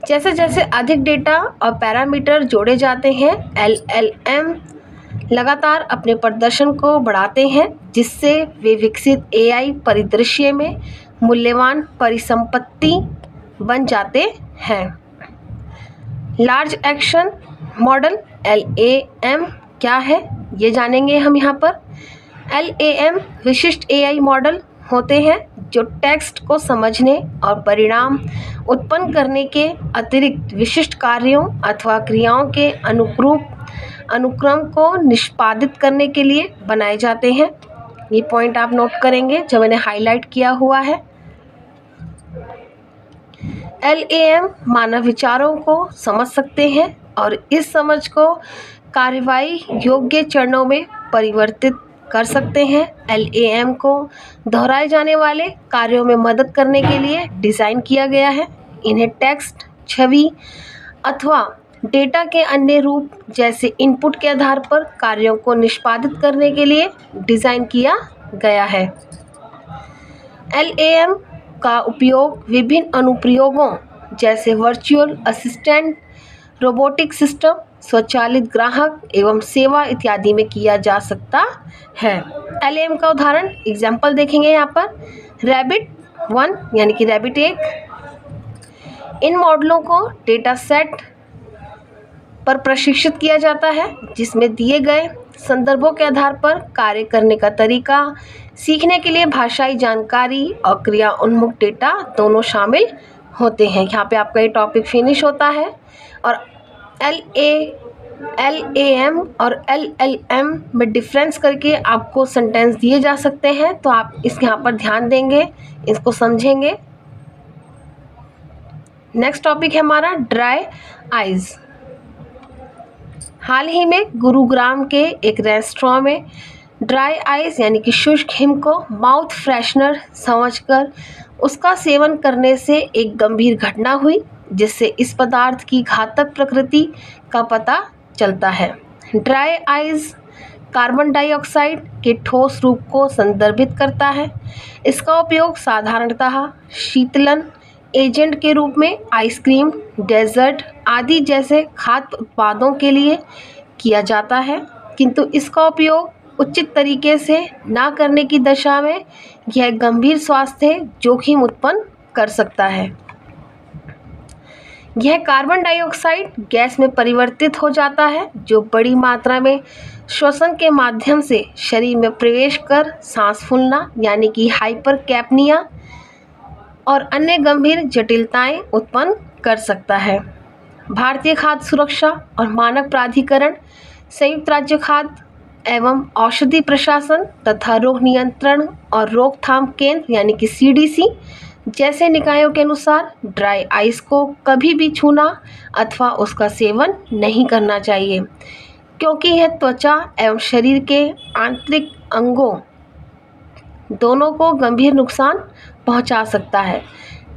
[SPEAKER 1] जैसे जैसे अधिक डेटा और पैरामीटर जोड़े जाते हैं, LLM लगातार अपने प्रदर्शन को बढ़ाते हैं, जिससे वे विकसित AI परिदृश्य में मूल्यवान परिसंपत्ति बन जाते हैं। लार्ज एक्शन मॉडल LAM क्या है, ये जानेंगे हम यहाँ पर। LAM विशिष्ट AI मॉडल होते हैं जो टेक्स्ट को समझने और परिणाम उत्पन्न करने के अतिरिक्त विशिष्ट कार्यों अथवा क्रियाओं के अनुक्रम को निष्पादित करने के लिए बनाए जाते हैं। ये पॉइंट आप नोट करेंगे जो मैंने हाईलाइट किया हुआ है। LAM मानव विचारों को समझ सकते हैं और इस समझ को कार्रवाई योग्य चरणों में परिवर्तित कर सकते हैं। LAM को दोहराए जाने वाले कार्यों में मदद करने के लिए डिज़ाइन किया गया है। इन्हें टेक्स्ट, छवि अथवा डेटा के अन्य रूप जैसे इनपुट के आधार पर कार्यों को निष्पादित करने के लिए डिज़ाइन किया गया है। LAM का उपयोग विभिन्न अनुप्रयोगों जैसे वर्चुअल असिस्टेंट, रोबोटिक सिस्टम, स्वचालित ग्राहक एवं सेवा इत्यादि में किया जा सकता है। LAM का उदाहरण एग्जाम्पल देखेंगे यहाँ पर रैबिट 1 यानी कि रैबिट 1। इन मॉडलों को डेटा सेट पर प्रशिक्षित किया जाता है जिसमें दिए गए संदर्भों के आधार पर कार्य करने का तरीका, सीखने के लिए भाषाई जानकारी और क्रिया उन्मुख डेटा दोनों शामिल होते हैं। यहाँ पे आपका ये टॉपिक फिनिश होता है और LAM और LLM में डिफरेंस करके आपको सेंटेंस दिए जा सकते हैं, तो आप इस यहाँ पर ध्यान देंगे, इसको समझेंगे। नेक्स्ट टॉपिक है हमारा ड्राई आइज़। हाल ही में गुरुग्राम के एक रेस्टोरेंट में ड्राई आइस यानी कि शुष्क हिम को माउथ फ्रेशनर समझकर उसका सेवन करने से एक गंभीर घटना हुई जिससे इस पदार्थ की घातक प्रकृति का पता चलता है। ड्राई आइस कार्बन डाइऑक्साइड के ठोस रूप को संदर्भित करता है। इसका उपयोग साधारणतः शीतलन एजेंट के रूप में आइसक्रीम, डेजर्ट आदि जैसे खाद्य उत्पादों के लिए किया जाता है, किंतु इसका उपयोग उचित तरीके से ना करने की दशा में यह गंभीर स्वास्थ्य जोखिम उत्पन्न कर सकता है। यह कार्बन डाइऑक्साइड गैस में परिवर्तित हो जाता है जो बड़ी मात्रा में श्वसन के माध्यम से शरीर में प्रवेश कर सांस फूलना यानी कि हाइपरकैप्निया और अन्य गंभीर जटिलताएं उत्पन्न कर सकता है। भारतीय खाद्य सुरक्षा और मानक प्राधिकरण, संयुक्त राज्य खाद्य एवं औषधि प्रशासन तथा रोग नियंत्रण और रोकथाम केंद्र यानी कि CDC जैसे निकायों के अनुसार ड्राई आइस को कभी भी छूना अथवा उसका सेवन नहीं करना चाहिए, क्योंकि यह त्वचा एवं शरीर के आंतरिक अंगों दोनों को गंभीर नुकसान पहुंचा सकता है।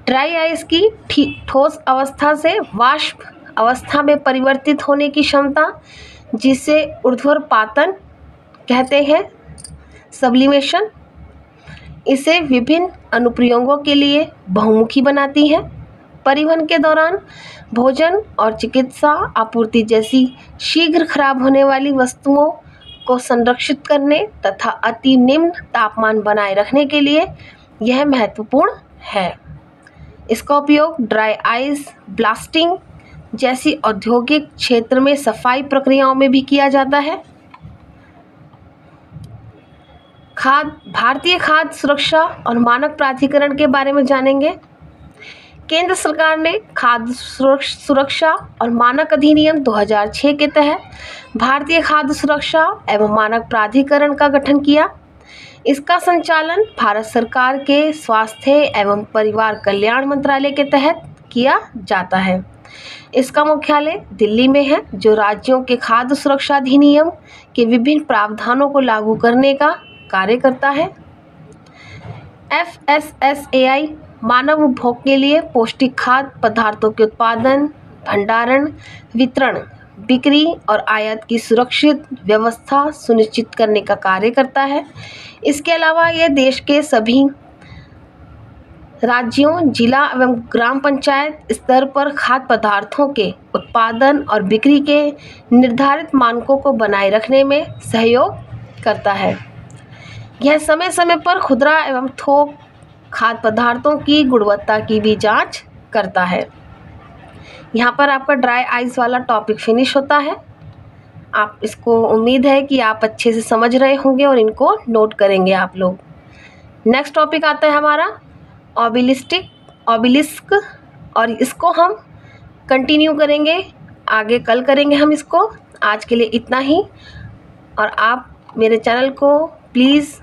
[SPEAKER 1] ड्राई आइस की ठोस अवस्था से वाष्प अवस्था में परिवर्तित होने की क्षमता, जिसे ऊर्ध्वपातन कहते हैं, सब्लिमेशन, इसे विभिन्न अनुप्रयोगों के लिए बहुमुखी बनाती है। परिवहन के दौरान भोजन और चिकित्सा आपूर्ति जैसी शीघ्र खराब होने वाली वस्तुओं को संरक्षित करने तथा अति निम्न तापमान बनाए रखने के लिए यह महत्वपूर्ण है। इसका उपयोग ड्राई आइस ब्लास्टिंग जैसी औद्योगिक क्षेत्र में सफाई प्रक्रियाओं में भी किया जाता है। भारतीय खाद्य सुरक्षा और मानक प्राधिकरण के बारे में जानेंगे। केंद्र सरकार ने खाद्य सुरक्षा और मानक अधिनियम 2006 के तहत भारतीय खाद्य सुरक्षा एवं मानक प्राधिकरण का गठन किया। इसका संचालन भारत सरकार के स्वास्थ्य एवं परिवार कल्याण मंत्रालय के तहत किया जाता है। इसका मुख्यालय दिल्ली में है, जो राज्यों के खाद्य सुरक्षा अधिनियम के विभिन्न प्रावधानों को लागू करने का कार्य करता है। FSSAI मानव उपभोग के लिए पौष्टिक खाद्य पदार्थों के उत्पादन, भंडारण, वितरण, बिक्री और आयात की सुरक्षित व्यवस्था सुनिश्चित करने का कार्य करता है। इसके अलावा यह देश के सभी राज्यों, जिला एवं ग्राम पंचायत स्तर पर खाद्य पदार्थों के उत्पादन और बिक्री के निर्धारित मानकों को बनाए रखने में सहयोग करता है। यह समय समय पर खुदरा एवं थोक खाद्य पदार्थों की गुणवत्ता की भी जांच करता है। यहाँ पर आपका ड्राई आइस वाला टॉपिक फिनिश होता है। आप इसको उम्मीद है कि आप अच्छे से समझ रहे होंगे और इनको नोट करेंगे आप लोग। नेक्स्ट टॉपिक आता है हमारा ऑबिलिस्क, और इसको हम कंटिन्यू करेंगे, आगे कल करेंगे हम इसको। आज के लिए इतना ही, और आप मेरे चैनल को प्लीज़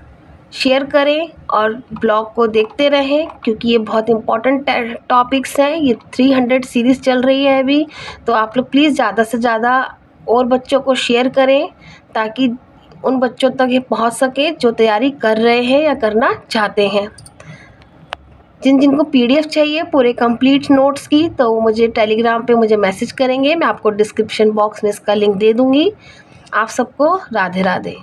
[SPEAKER 1] शेयर करें और ब्लॉग को देखते रहें, क्योंकि ये बहुत इम्पोर्टेंट टॉपिक्स हैं। ये 300 सीरीज़ चल रही है अभी, तो आप लोग प्लीज़ ज़्यादा से ज़्यादा और बच्चों को शेयर करें, ताकि उन बच्चों तक ये पहुंच सके जो तैयारी कर रहे हैं या करना चाहते हैं। जिन जिनको PDF चाहिए पूरे कंप्लीट नोट्स की, तो वो मुझे टेलीग्राम पे मुझे मैसेज करेंगे। मैं आपको डिस्क्रिप्शन बॉक्स में इसका लिंक दे दूँगी। आप सबको राधे राधे।